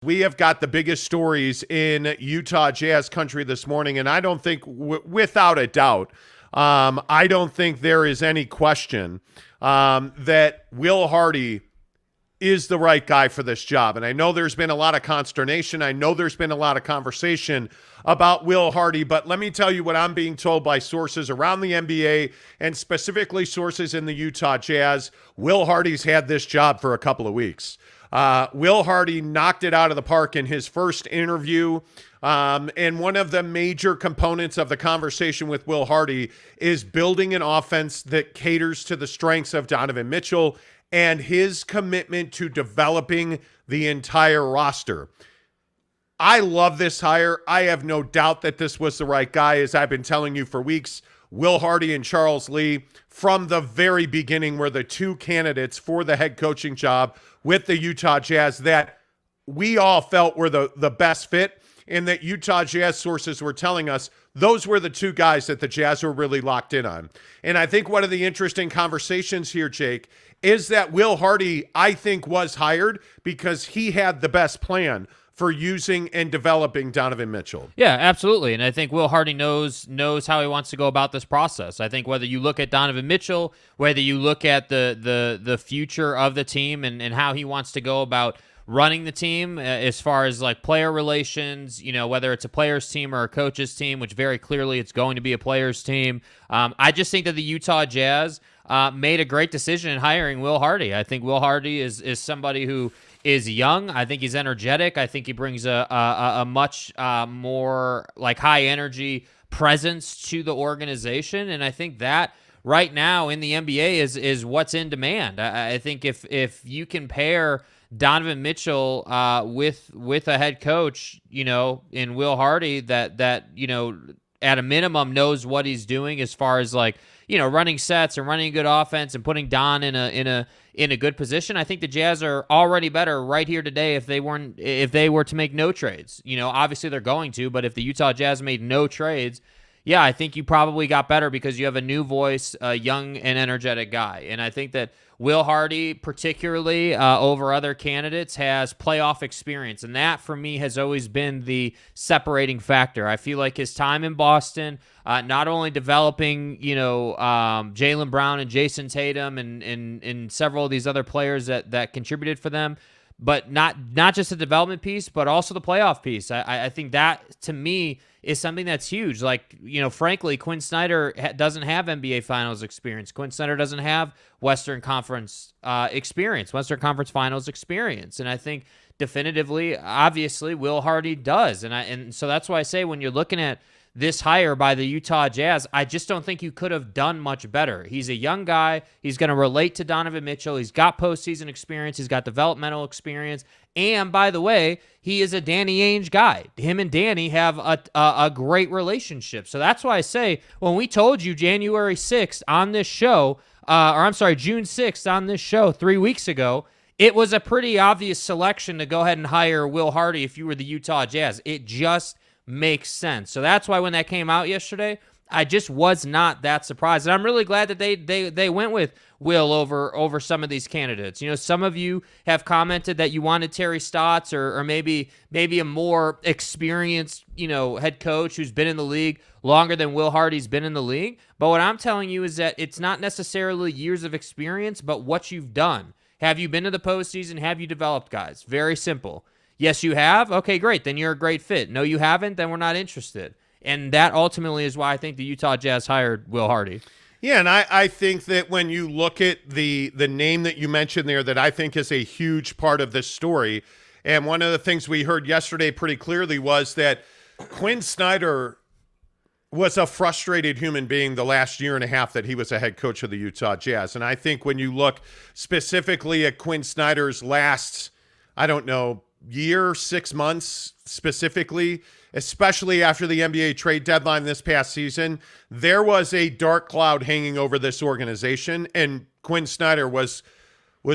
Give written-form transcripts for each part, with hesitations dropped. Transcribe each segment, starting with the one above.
We have got the biggest stories in Utah Jazz country this morning, and I don't think, without a doubt, I don't think there is any question that Will Hardy is the right guy for this job. And I know there's been a lot of consternation. I know there's been a lot of conversation about Will Hardy, but let me tell you what I'm being told by sources around the NBA and specifically sources in the Utah Jazz. Will Hardy's had this job for a couple of weeks. Will Hardy knocked it out of the park in his first interview. And one of the major components of the conversation with Will Hardy is building an offense that caters to the strengths of Donovan Mitchell and his commitment to developing the entire roster. I love this hire. I have no doubt that this was the right guy, as I've been telling you for weeks. Will Hardy and Charles Lee, from the very beginning, were the two candidates for the head coaching job with the Utah Jazz that we all felt were the best fit, and that Utah Jazz sources were telling us those were the two guys that the Jazz were really locked in on. And I think one of the interesting conversations here, Jake, is that Will Hardy, I think, was hired because he had the best plan for using and developing Donovan Mitchell. Yeah, absolutely. And I think Will Hardy knows how he wants to go about this process. I think whether you look at Donovan Mitchell, whether you look at the future of the team and how he wants to go about running the team as far as like player relations, whether it's a player's team or a coach's team, which very clearly it's going to be a player's team. I just think that the Utah Jazz made a great decision in hiring Will Hardy. I think Will Hardy is somebody who is young. I think he's energetic. I think he brings a much more like high energy presence to the organization. And I think that right now in the NBA is what's in demand. I think if you can pair Donovan Mitchell with a head coach, in Will Hardy that at a minimum knows what he's doing as far as like, running sets and running a good offense and putting Don in a good position. I think the Jazz are already better right here today if they were to make no trades. Obviously they're going to, but if the Utah Jazz made no trades, yeah, I think you probably got better because you have a new voice, a young and energetic guy. And I think that Will Hardy, particularly over other candidates, has playoff experience. And that, for me, has always been the separating factor. I feel like his time in Boston, not only developing, Jalen Brown and Jason Tatum and several of these other players that contributed for them, but not just the development piece, but also the playoff piece. I think that, to me, is something that's huge. Like, frankly, Quinn Snyder doesn't have NBA Finals experience. Quinn Snyder doesn't have Western Conference experience, Western Conference Finals experience. And I think definitively, obviously, Will Hardy does. And so that's why I say when you're looking at this hire by the Utah Jazz, I just don't think you could have done much better. He's a young guy. He's going to relate to Donovan Mitchell. He's got postseason experience. He's got developmental experience. And by the way, he is a Danny Ainge guy. Him and Danny have a great relationship. So that's why I say when we told you January 6th on this show, June 6th on this show 3 weeks ago, it was a pretty obvious selection to go ahead and hire Will Hardy if you were the Utah Jazz. It just makes sense. So that's why when that came out yesterday, I just was not that surprised. And I'm really glad that they went with Will over some of these candidates. Some of you have commented that you wanted Terry Stotts or maybe a more experienced, head coach who's been in the league longer than Will Hardy's been in the league. But what I'm telling you is that it's not necessarily years of experience, but what you've done. Have you been to the postseason? Have you developed guys? Very simple. Yes, you have? Okay, great. Then you're a great fit. No, you haven't? Then we're not interested. And that ultimately is why I think the Utah Jazz hired Will Hardy. Yeah, and I think that when you look at the name that you mentioned there that I think is a huge part of this story, and one of the things we heard yesterday pretty clearly was that Quinn Snyder was a frustrated human being the last year and a half that he was a head coach of the Utah Jazz. And I think when you look specifically at Quinn Snyder's last, year, 6 months specifically, especially after the NBA trade deadline this past season, there was a dark cloud hanging over this organization, and Quinn Snyder was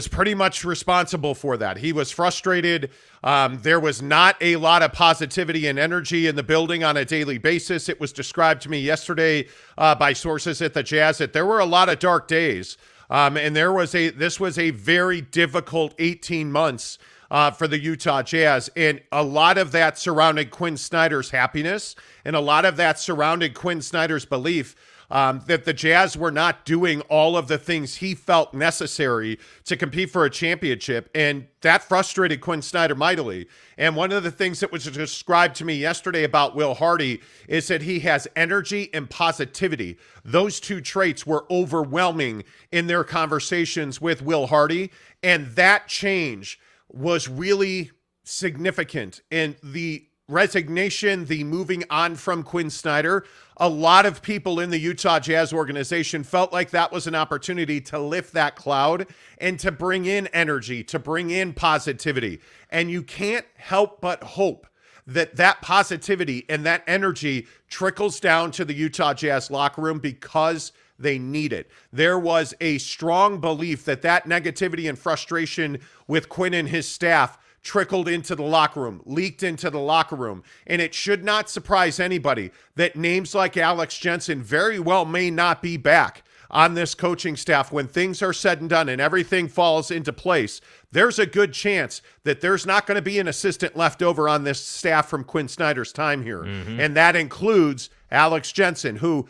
pretty much responsible for that. He was frustrated. There was not a lot of positivity and energy in the building on a daily basis. It was described to me yesterday by sources at the Jazz that there were a lot of dark days. And this was a very difficult 18 months for the Utah Jazz. And a lot of that surrounded Quinn Snyder's happiness, and a lot of that surrounded Quinn Snyder's belief that the Jazz were not doing all of the things he felt necessary to compete for a championship. And that frustrated Quinn Snyder mightily. And one of the things that was described to me yesterday about Will Hardy is that he has energy and positivity. Those two traits were overwhelming in their conversations with Will Hardy. And that change was really significant. And the resignation, the moving on from Quinn Snyder, a lot of people in the Utah Jazz organization felt like that was an opportunity to lift that cloud and to bring in energy, to bring in positivity. And you can't help but hope that that positivity and that energy trickles down to the Utah Jazz locker room because they need it. There was a strong belief that that negativity and frustration with Quinn and his staff trickled into the locker room, leaked into the locker room. And it should not surprise anybody that names like Alex Jensen very well may not be back on this coaching staff when things are said and done and everything falls into place. There's a good chance that there's not going to be an assistant left over on this staff from Quinn Snyder's time here. And that includes Alex Jensen, who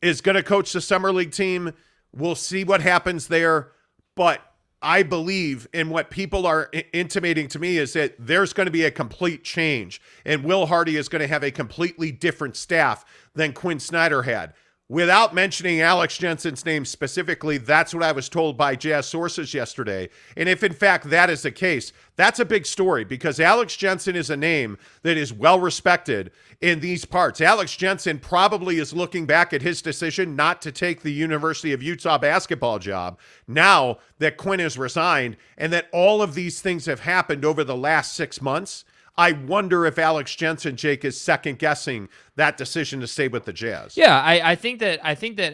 is going to coach the Summer League team. We'll see what happens there. But I believe in what people are intimating to me is that there's going to be a complete change, and Will Hardy is going to have a completely different staff than Quinn Snyder had. Without mentioning Alex Jensen's name specifically, that's what I was told by Jazz sources yesterday. And if in fact that is the case, that's a big story because Alex Jensen is a name that is well respected in these parts. Alex Jensen probably is looking back at his decision not to take the University of Utah basketball job now that Quinn has resigned and that all of these things have happened over the last 6 months. I wonder if Alex Jensen, Jake, is second guessing that decision to stay with the Jazz. Yeah, I think that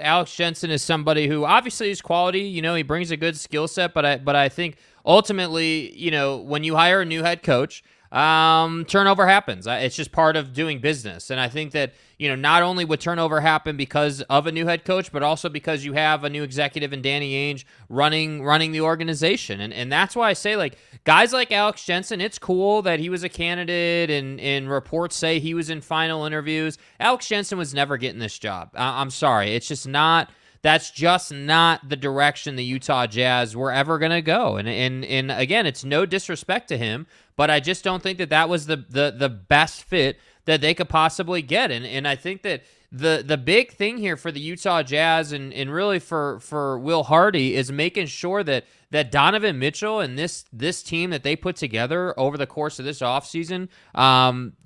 Alex Jensen is somebody who obviously is quality. You know, he brings a good skill set, but I think ultimately, you know, when you hire a new head coach, turnover happens. It's just part of doing business. And I think that, you know, not only would turnover happen because of a new head coach, but also because you have a new executive in Danny Ainge running the organization. And that's why I say, like, guys like Alex Jensen, it's cool that he was a candidate and reports say he was in final interviews. Alex Jensen was never getting this job. I'm sorry. It's just not. That's just not the direction the Utah Jazz were ever going to go. And again, it's no disrespect to him, but I just don't think that was the best fit that they could possibly get. And I think that the big thing here for the Utah Jazz and really for Will Hardy is making sure that Donovan Mitchell and this team that they put together over the course of this offseason,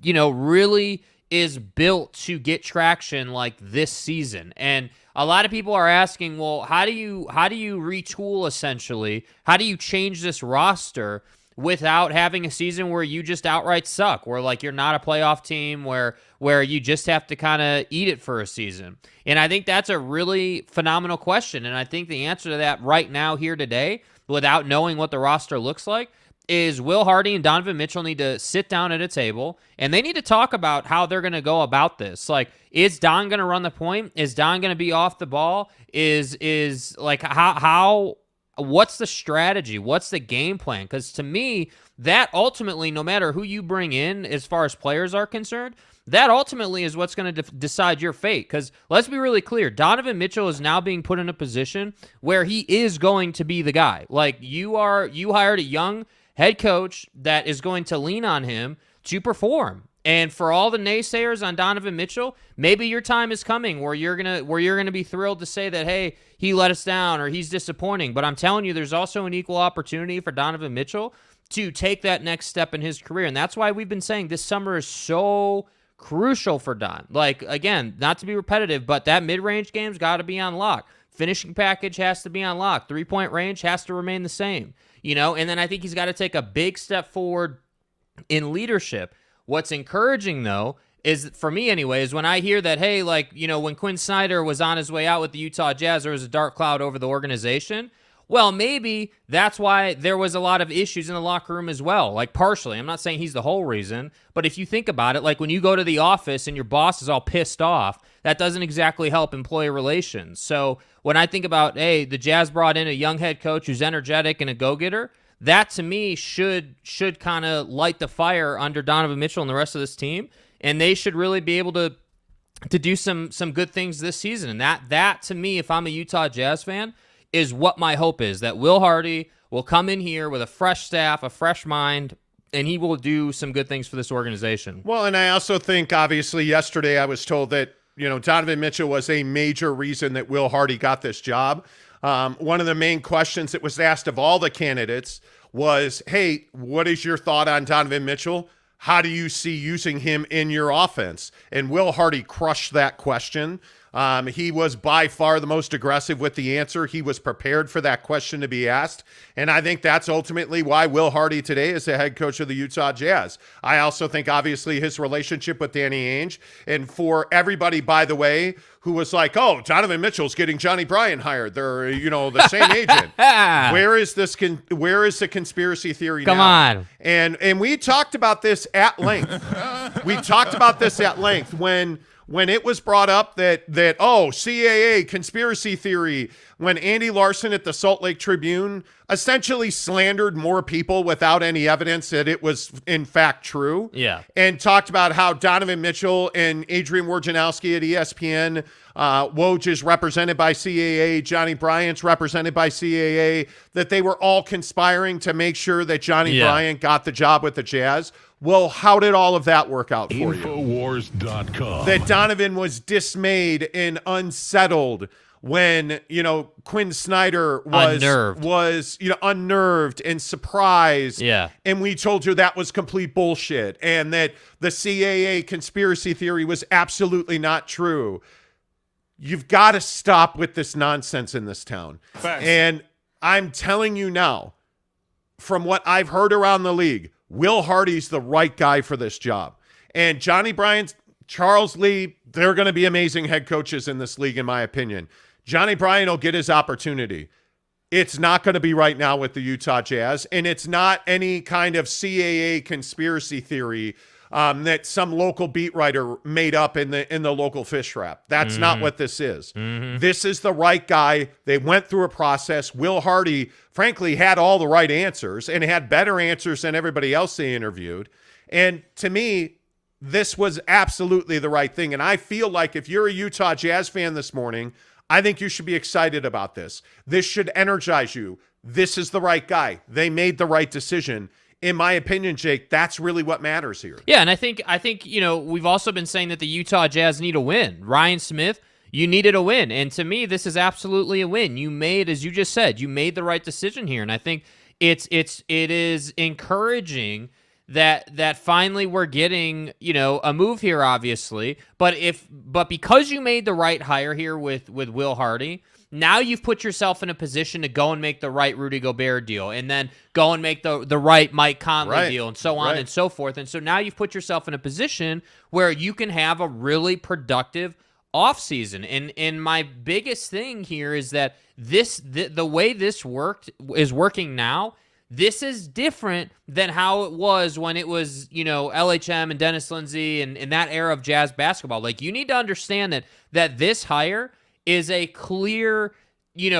you know, really is built to get traction like this season. And a lot of people are asking, well, how do you retool essentially? How do you change this roster without having a season where you just outright suck, where like you're not a playoff team, where you just have to kind of eat it for a season? And I think that's a really phenomenal question. And I think the answer to that right now here today, without knowing what the roster looks like, is Will Hardy and Donovan Mitchell need to sit down at a table and they need to talk about how they're going to go about this. Like, is Don going to run the point? Is Don going to be off the ball? Is like how what's the strategy? What's the game plan? Because to me, that ultimately, no matter who you bring in as far as players are concerned, that ultimately is what's going to decide your fate. Because let's be really clear, Donovan Mitchell is now being put in a position where he is going to be the guy. Like, you hired a young head coach that is going to lean on him to perform. And for all the naysayers on Donovan Mitchell, maybe your time is coming where you're gonna be thrilled to say that, hey, he let us down or he's disappointing. But I'm telling you, there's also an equal opportunity for Donovan Mitchell to take that next step in his career. And that's why we've been saying this summer is so crucial for Don. Like, again, not to be repetitive, but that mid-range game's got to be on lock. Finishing package has to be on lock. Three-point range has to remain the same. You know, and then I think he's got to take a big step forward in leadership. What's encouraging, though, is, for me anyway, is when I hear that, hey, like, you know, when Quinn Snyder was on his way out with the Utah Jazz, there was a dark cloud over the organization. Well, maybe that's why there was a lot of issues in the locker room as well. Like, partially. I'm not saying he's the whole reason, but if you think about it, like when you go to the office and your boss is all pissed off, that doesn't exactly help employee relations. So when I think about, hey, the Jazz brought in a young head coach who's energetic and a go-getter, that to me should kind of light the fire under Donovan Mitchell and the rest of this team, and they should really be able to do some good things this season. And that to me, if I'm a Utah Jazz fan, is what my hope is, that Will Hardy will come in here with a fresh staff, a fresh mind, and he will do some good things for this organization. Well, and I also think, obviously, yesterday I was told that, Donovan Mitchell was a major reason that Will Hardy got this job. One of the main questions that was asked of all the candidates was, hey, what is your thought on Donovan Mitchell? How do you see using him in your offense? And Will Hardy crushed that question. He was by far the most aggressive with the answer. He was prepared for that question to be asked. And I think that's ultimately why Will Hardy today is the head coach of the Utah Jazz. I also think, obviously, his relationship with Danny Ainge. And for everybody, by the way, who was like, oh, Donovan Mitchell's getting Johnny Bryant hired. They're, the same agent. Where is the conspiracy theory now? Come on. And we talked about this at length. When it was brought up that CAA conspiracy theory, when Andy Larson at the Salt Lake Tribune essentially slandered more people without any evidence that it was in fact true. Yeah. And talked about how Donovan Mitchell and Adrian Wojnarowski at ESPN, Woj is represented by CAA, Johnny Bryant's represented by CAA, that they were all conspiring to make sure that Johnny Bryant got the job with the Jazz. Well, how did all of that work out for you? Infowars.com. That Donovan was dismayed and unsettled when, Quinn Snyder was unnerved and surprised. Yeah. And we told you that was complete bullshit and that the CAA conspiracy theory was absolutely not true. You've got to stop with this nonsense in this town. Facts. And I'm telling you now, from what I've heard around the league, Will Hardy's the right guy for this job. And Johnny Bryant, Charles Lee, they're going to be amazing head coaches in this league, in my opinion. Johnny Bryant will get his opportunity. It's not going to be right now with the Utah Jazz, and it's not any kind of CAA conspiracy theory that some local beat writer made up in the local fish wrap. That's not what this is. This is the right guy. They went through a process. Will Hardy, frankly, had all the right answers and had better answers than everybody else they interviewed. And to me, this was absolutely the right thing. And I feel like if you're a Utah Jazz fan this morning, I think you should be excited about this. This should energize you. This is the right guy. They made the right decision. In my opinion, Jake, that's really what matters here. Yeah, and I think we've also been saying that the Utah Jazz need a win. Ryan Smith, you needed a win, and to me, this is absolutely a win. You made, as you just said, you made the right decision here, and I think it is encouraging that finally we're getting a move here, obviously, but because you made the right hire here with Will Hardy. Now you've put yourself in a position to go and make the right Rudy Gobert deal and then go and make the right Mike Conley deal and so on and so forth. And so now you've put yourself in a position where you can have a really productive offseason. And my biggest thing here is that the way this is working now, this is different than how it was when it was, LHM and Dennis Lindsey and in that era of Jazz basketball. Like, you need to understand that this hire is a clear,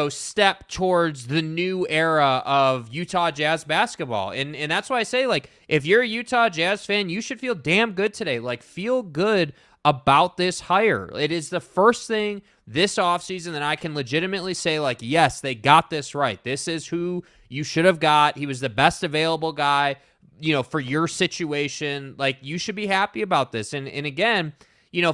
step towards the new era of Utah Jazz basketball. And that's why I say, like, if you're a Utah Jazz fan, you should feel damn good today. Like, feel good about this hire. It is the first thing this offseason that I can legitimately say, like, yes, they got this right. This is who you should have got. He was the best available guy, for your situation. Like, you should be happy about this. And again,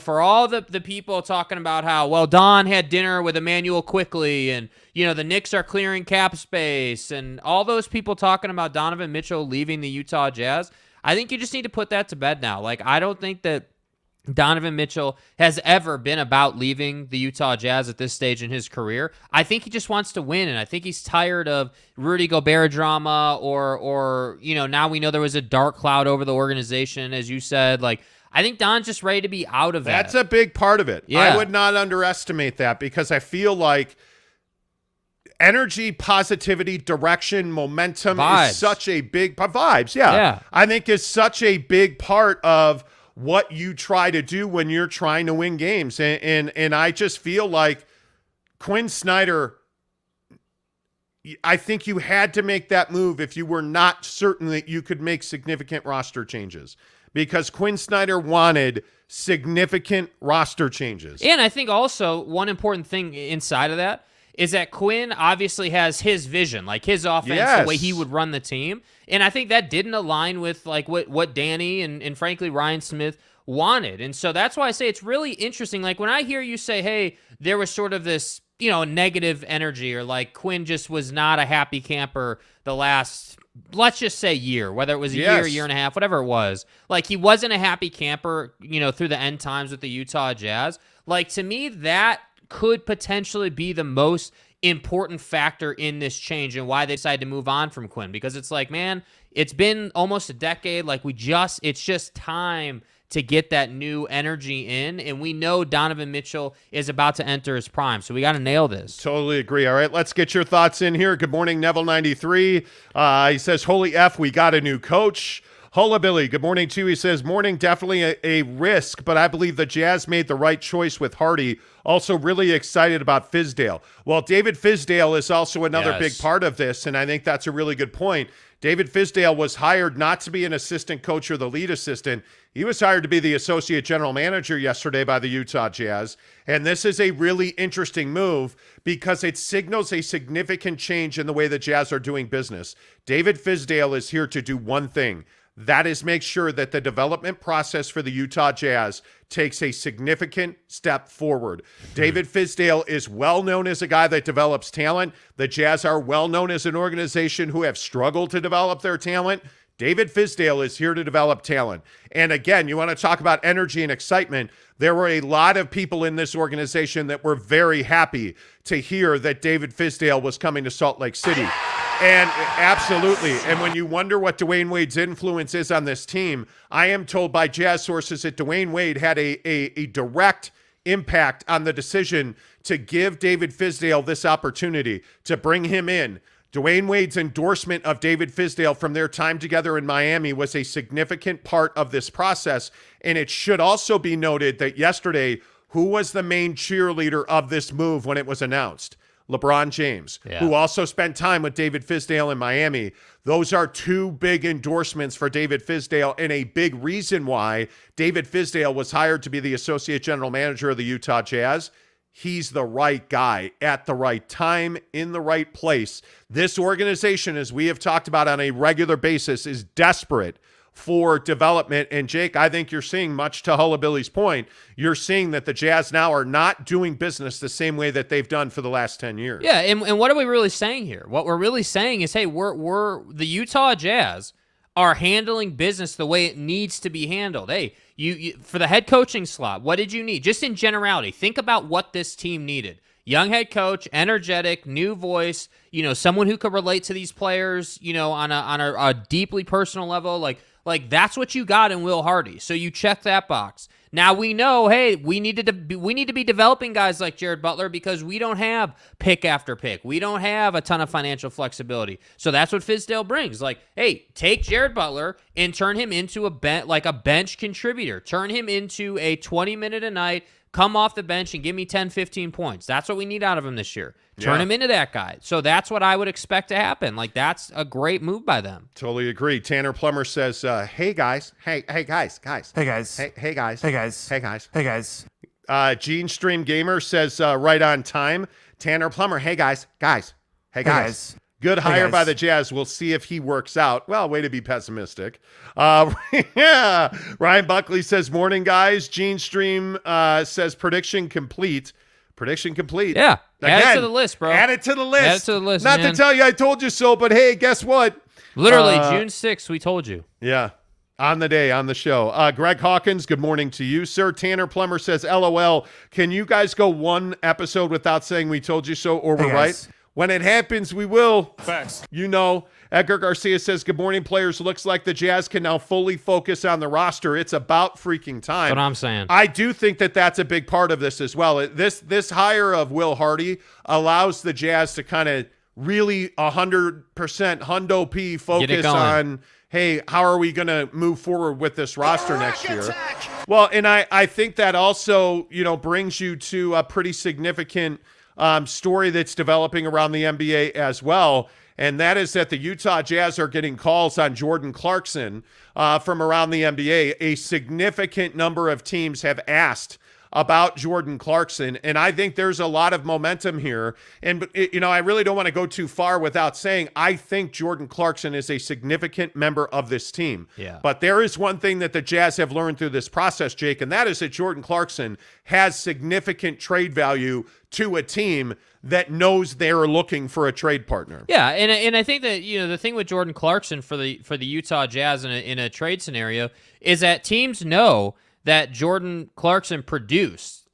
for all the people talking about how, well, Don had dinner with Emmanuel Quickly and, the Knicks are clearing cap space and all those people talking about Donovan Mitchell leaving the Utah Jazz, I think you just need to put that to bed now. Like, I don't think that Donovan Mitchell has ever been about leaving the Utah Jazz at this stage in his career. I think he just wants to win, and I think he's tired of Rudy Gobert drama or now we know there was a dark cloud over the organization, as you said. Like, I think Don's just ready to be out of that. That's a big part of it. Yeah. I would not underestimate that because I feel like energy, positivity, direction, momentum is such a big vibes. Yeah. I think is such a big part of what you try to do when you're trying to win games. And I just feel like Quinn Snyder, I think you had to make that move if you were not certain that you could make significant roster changes, because Quinn Snyder wanted significant roster changes. And I think also one important thing inside of that is that Quinn obviously has his vision, like his offense, the way he would run the team. And I think that didn't align with like what Danny and frankly Ryan Smith wanted. And so that's why I say it's really interesting. Like when I hear you say, hey, there was sort of this, negative energy, or like Quinn just was not a happy camper the last, let's just say year, whether it was a year and a half, whatever it was. Like he wasn't a happy camper, through the end times with the Utah Jazz. Like to me, that could potentially be the most important factor in this change and why they decided to move on from Quinn, because it's like, man, it's been almost a decade. Like it's just time to get that new energy in, and we know Donovan Mitchell is about to enter his prime, so we got to nail this. Totally agree. All right, let's get your thoughts in here. Good morning, Neville93. He says, holy F, we got a new coach. Hola Billy, good morning too. He says, morning, definitely a risk, but I believe the Jazz made the right choice with Hardy. Also really excited about Fizdale. Well, David Fizdale is also another big part of this, and I think that's a really good point. David Fizdale was hired not to be an assistant coach or the lead assistant. He was hired to be the associate general manager yesterday by the Utah Jazz. And this is a really interesting move because it signals a significant change in the way the Jazz are doing business. David Fizdale is here to do one thing. That is make sure that the development process for the Utah Jazz takes a significant step forward. David Fizdale is well known as a guy that develops talent. The Jazz are well known as an organization who have struggled to develop their talent. David Fizdale is here to develop talent. And again, you want to talk about energy and excitement. There were a lot of people in this organization that were very happy to hear that David Fizdale was coming to Salt Lake City. And absolutely. And when you wonder what Dwayne Wade's influence is on this team, I am told by Jazz sources that Dwayne Wade had a direct impact on the decision to give David Fizdale this opportunity, to bring him in. Dwayne Wade's endorsement of David Fizdale from their time together in Miami was a significant part of this process. And it should also be noted that yesterday, who was the main cheerleader of this move when it was announced? LeBron James, who also spent time with David Fizdale in Miami. Those are two big endorsements for David Fizdale and a big reason why David Fizdale was hired to be the associate general manager of the Utah Jazz. He's the right guy at the right time in the right place. This organization, as we have talked about on a regular basis, is desperate for development. And Jake, I think you're seeing, much to Hullabilly's point, you're seeing that the Jazz now are not doing business the same way that they've done for the last 10 years. Yeah, and what are we really saying here? What we're really saying is, hey, we're the Utah Jazz are handling business the way it needs to be handled. Hey, you for the head coaching slot, what did you need? Just in generality, think about what this team needed. Young head coach, energetic, new voice, someone who could relate to these players, on a deeply personal level, like that's what you got in Will Hardy. So you check that box. Now we know, hey, we need to be developing guys like Jared Butler because we don't have pick after pick. We don't have a ton of financial flexibility. So that's what Fizdale brings. Like, hey, take Jared Butler and turn him into a bench contributor. Turn him into a 20-minute a night, come off the bench and give me 10, 15 points. That's what we need out of him this year. Turn him into that guy. So that's what I would expect to happen. Like, that's a great move by them. Totally agree. Tanner Plummer says, hey, guys. Hey, guys. Hey, guys. Hey, guys. Hey, guys. Hey, guys. Hey, guys. Gene Stream Gamer says, right on time. Tanner Plummer, hey, guys. Hey, guys. Good hire by the Jazz. We'll see if he works out. Well, way to be pessimistic. Yeah. Ryan Buckley says, morning, guys. Gene Stream says, prediction complete. Prediction complete. Yeah. Again, add it to the list, bro. Add it to the list. Add it to the list, Not man. to tell you I told you so, but hey, guess what? Literally, June 6th, we told you. Yeah. On the day, on the show. Greg Hawkins, good morning to you, sir. Tanner Plummer says, LOL, can you guys go one episode without saying we told you so or we're right? When it happens, we will. Facts. Edgar Garcia says, good morning, players. Looks like the Jazz can now fully focus on the roster. It's about freaking time. That's what I'm saying. I do think that that's a big part of this as well. This hire of Will Hardy allows the Jazz to kind of really 100% hundo P focus on, hey, how are we going to move forward with this roster next year? Well, and I think that also, brings you to a pretty significant story that's developing around the NBA as well, and that is that the Utah Jazz are getting calls on Jordan Clarkson from around the NBA. A significant number of teams have asked about Jordan Clarkson, and I think there's a lot of momentum here. And, I really don't want to go too far without saying I think Jordan Clarkson is a significant member of this team. Yeah. But there is one thing that the Jazz have learned through this process, Jake, and that is that Jordan Clarkson has significant trade value to a team that knows they're looking for a trade partner. Yeah, and I think that the thing with Jordan Clarkson for the Utah Jazz in a trade scenario is that teams know that Jordan Clarkson produced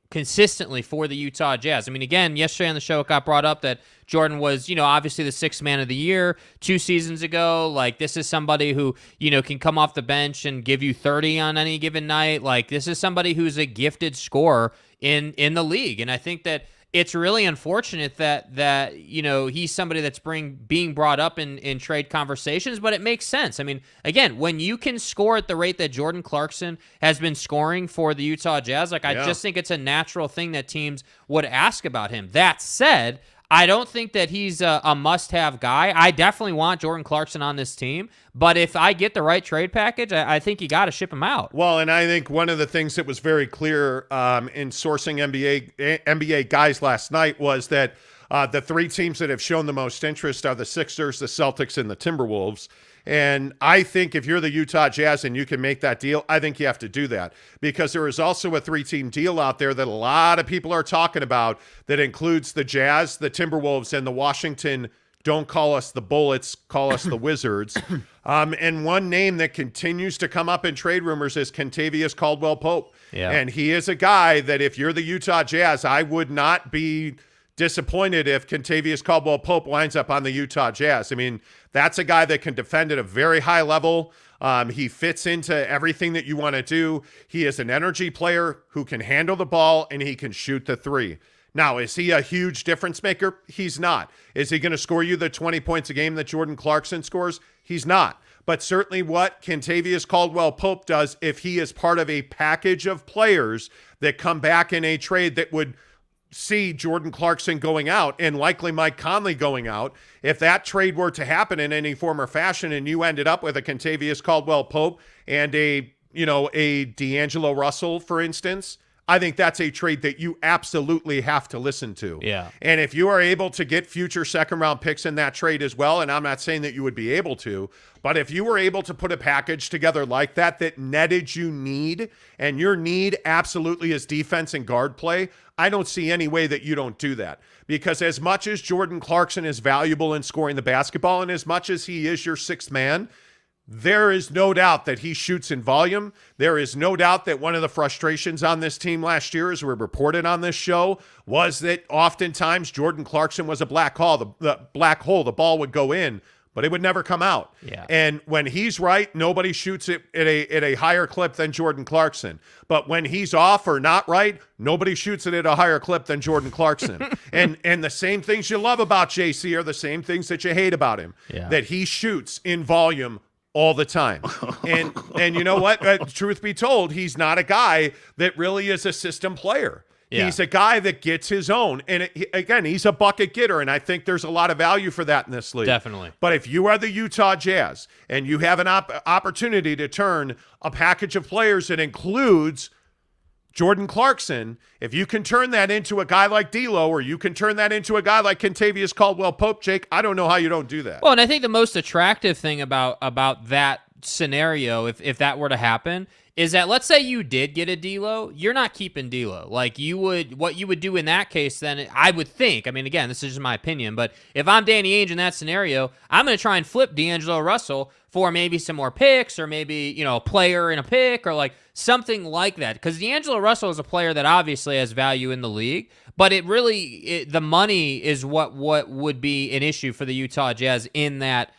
consistently for the Utah Jazz. I mean, again, yesterday on the show it got brought up that Jordan was, obviously the sixth man of the year 2 seasons ago. This is somebody who, can come off the bench and give you 30 on any given night. This is somebody who's a gifted scorer in the league. And I think that it's really unfortunate that he's somebody that's being brought up in trade conversations, but it makes sense. I mean, again, when you can score at the rate that Jordan Clarkson has been scoring for the Utah Jazz, I just think it's a natural thing that teams would ask about him. That said, I don't think that he's a must-have guy. I definitely want Jordan Clarkson on this team, but if I get the right trade package, I think you got to ship him out. Well, and I think one of the things that was very clear in sourcing NBA guys last night was that the 3 teams that have shown the most interest are the Sixers, the Celtics, and the Timberwolves. And I think if you're the Utah Jazz and you can make that deal, I think you have to do that, because there is also a 3-team deal out there that a lot of people are talking about that includes the Jazz, the Timberwolves, and the Washington, don't call us the Bullets, call us the Wizards. And one name that continues to come up in trade rumors is Kentavious Caldwell-Pope. Yeah. And he is a guy that if you're the Utah Jazz, I would not be disappointed if Kentavious Caldwell-Pope winds up on the Utah Jazz. I mean, that's a guy that can defend at a very high level. He fits into everything that you want to do. He is an energy player who can handle the ball, and he can shoot the 3. Now, is he a huge difference maker? He's not. Is he going to score you the 20 points a game that Jordan Clarkson scores? He's not. But certainly what Kentavious Caldwell-Pope does, if he is part of a package of players that come back in a trade that would see Jordan Clarkson going out and likely Mike Conley going out, if that trade were to happen in any form or fashion and you ended up with a Kentavious Caldwell-Pope and a D'Angelo Russell, for instance, I think that's a trade that you absolutely have to listen to. Yeah. And if you are able to get future second-round picks in that trade as well, and I'm not saying that you would be able to, but if you were able to put a package together like that netted you need, and your need absolutely is defense and guard play, I don't see any way that you don't do that. Because as much as Jordan Clarkson is valuable in scoring the basketball, and as much as he is your sixth man, there is no doubt that he shoots in volume. There is no doubt that one of the frustrations on this team last year, as we reported on this show, was that oftentimes Jordan Clarkson was a black hole. The ball would go in, but it would never come out. Yeah. And when he's right, nobody shoots it at a higher clip than Jordan Clarkson. But when he's off or not right, nobody shoots it at a higher clip than Jordan Clarkson. and the same things you love about JC are the same things that you hate about him. Yeah. That he shoots in volume all the time. And you know what? Truth be told, he's not a guy that really is a system player. Yeah. He's a guy that gets his own. And again, he's a bucket getter, and I think there's a lot of value for that in this league. Definitely. But if you are the Utah Jazz and you have an opportunity to turn a package of players that includes Jordan Clarkson, if you can turn that into a guy like D'Lo, or you can turn that into a guy like Kentavious Caldwell-Pope, Jake, I don't know how you don't do that. Well, and I think the most attractive thing about that scenario, if that were to happen, is that let's say you did get a D'Lo, you're not keeping D'Lo. What you would do in that case, then I would think, I mean, again, this is just my opinion, but if I'm Danny Ainge in that scenario, I'm going to try and flip D'Angelo Russell for maybe some more picks, or maybe, a player in a pick, or something like that. Because D'Angelo Russell is a player that obviously has value in the league, but the money is what would be an issue for the Utah Jazz in that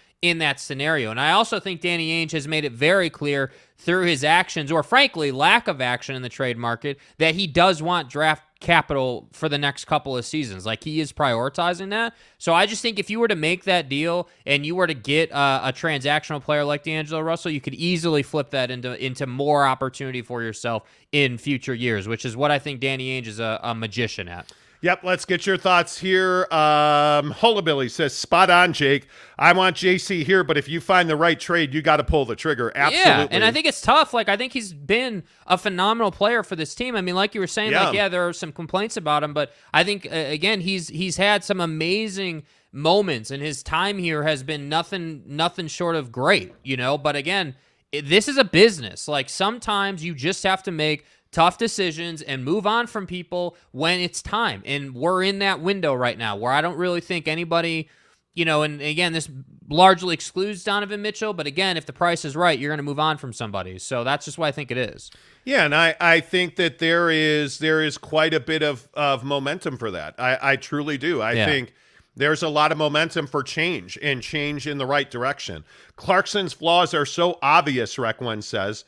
scenario. And I also think Danny Ainge has made it very clear through his actions, or frankly, lack of action in the trade market, that he does want draft capital for the next couple of seasons. He is prioritizing that. So I just think if you were to make that deal and you were to get a transactional player like D'Angelo Russell, you could easily flip that into more opportunity for yourself in future years, which is what I think Danny Ainge is a magician at. Yep, let's get your thoughts here. Hullabilly says, spot on, Jake. I want JC here, but if you find the right trade, you got to pull the trigger. Absolutely. Yeah, and I think it's tough. Like, I think he's been a phenomenal player for this team. I mean, like you were saying, there are some complaints about him, but I think, again, he's had some amazing moments, and his time here has been nothing short of great, But again, this is a business. Like, sometimes you just have to make tough decisions and move on from people when it's time. And we're in that window right now where I don't really think anybody, and again, this largely excludes Donovan Mitchell, but again, if the price is right, you're going to move on from somebody. So that's just why I think it is. Yeah, and I think that there is quite a bit of momentum for that. I truly do. I think there's a lot of momentum for change and change in the right direction. Clarkson's flaws are so obvious, Requan says.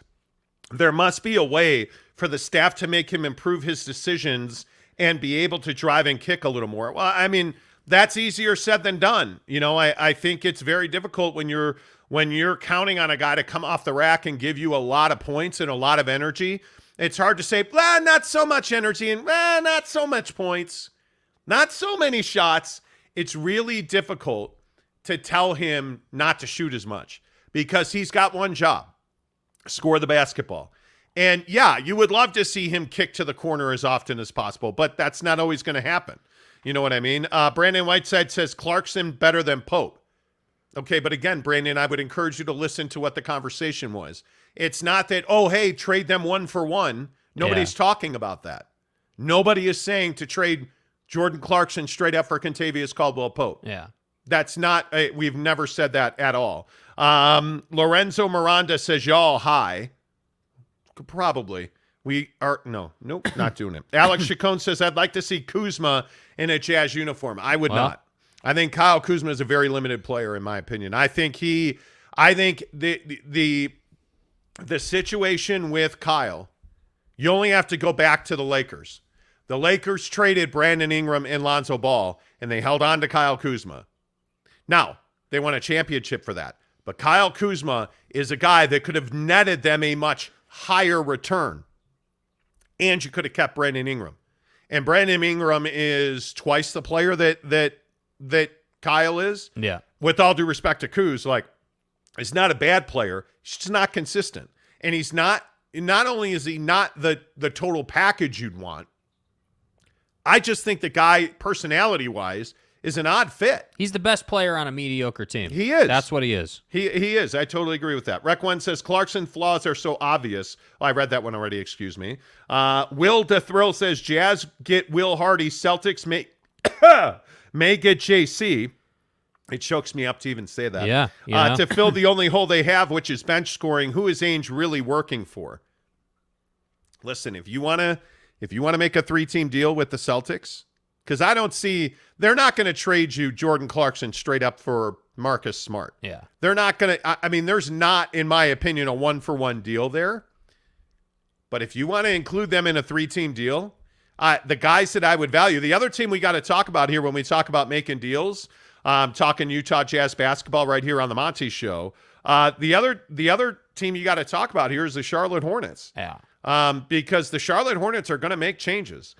There must be a way for the staff to make him improve his decisions and be able to drive and kick a little more. Well, I mean, that's easier said than done. I think it's very difficult when you're counting on a guy to come off the rack and give you a lot of points and a lot of energy. It's hard to say, not so much energy and not so much points, not so many shots. It's really difficult to tell him not to shoot as much because he's got one job: score the basketball. And yeah, you would love to see him kick to the corner as often as possible, but that's not always going to happen. You know what I mean? Brandon Whiteside says Clarkson better than Pope. Okay, but again, Brandon, I would encourage you to listen to what the conversation was. It's not that, oh, hey, trade them 1-for-1. Nobody's talking about that. Nobody is saying to trade Jordan Clarkson straight up for Kentavious Caldwell-Pope. Yeah. That's not, we've never said that at all. Lorenzo Miranda says, y'all, hi. Probably. Nope, not doing it. Alex Chacon says, I'd like to see Kuzma in a Jazz uniform. I would not. I think Kyle Kuzma is a very limited player, in my opinion. I think the situation with Kyle, you only have to go back to the Lakers. The Lakers traded Brandon Ingram and Lonzo Ball, and they held on to Kyle Kuzma. Now, they won a championship for that. But Kyle Kuzma is a guy that could have netted them a much higher return. And you could have kept Brandon Ingram. And Brandon Ingram is twice the player that Kyle is. Yeah. With all due respect to Kuz, he's not a bad player. He's just not consistent. And he's not only is he not the total package you'd want, I just think the guy, personality-wise, is an odd fit. He's the best player on a mediocre team. He is. That's what he is. He is. I totally agree with that. Rec1 says, Clarkson flaws are so obvious. Oh, I read that one already. Excuse me. Will DeThrill says, Jazz get Will Hardy. Celtics may get JC. It chokes me up to even say that. Yeah. To fill the only hole they have, which is bench scoring. Who is Ainge really working for? Listen, if you want to make a 3-team deal with the Celtics, because I don't see, they're not going to trade you Jordan Clarkson straight up for Marcus Smart. Yeah. They're not going to, I mean, there's not, in my opinion, a 1-for-1 deal there. But if you want to include them in a 3-team deal, the guys that I would value, the other team we got to talk about here when we talk about making deals, talking Utah Jazz basketball right here on the Monty Show. The other team you got to talk about here is the Charlotte Hornets. Yeah. Because the Charlotte Hornets are going to make changes.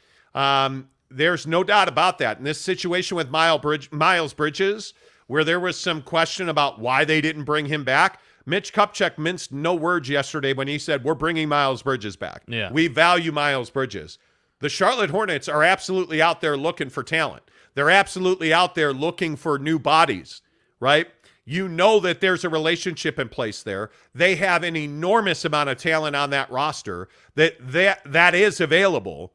There's no doubt about that. In this situation with Miles Bridges, where there was some question about why they didn't bring him back, Mitch Kupchak minced no words yesterday when he said, we're bringing Miles Bridges back. Yeah. We value Miles Bridges. The Charlotte Hornets are absolutely out there looking for talent. They're absolutely out there looking for new bodies, right? You know that there's a relationship in place there. They have an enormous amount of talent on that roster that is available.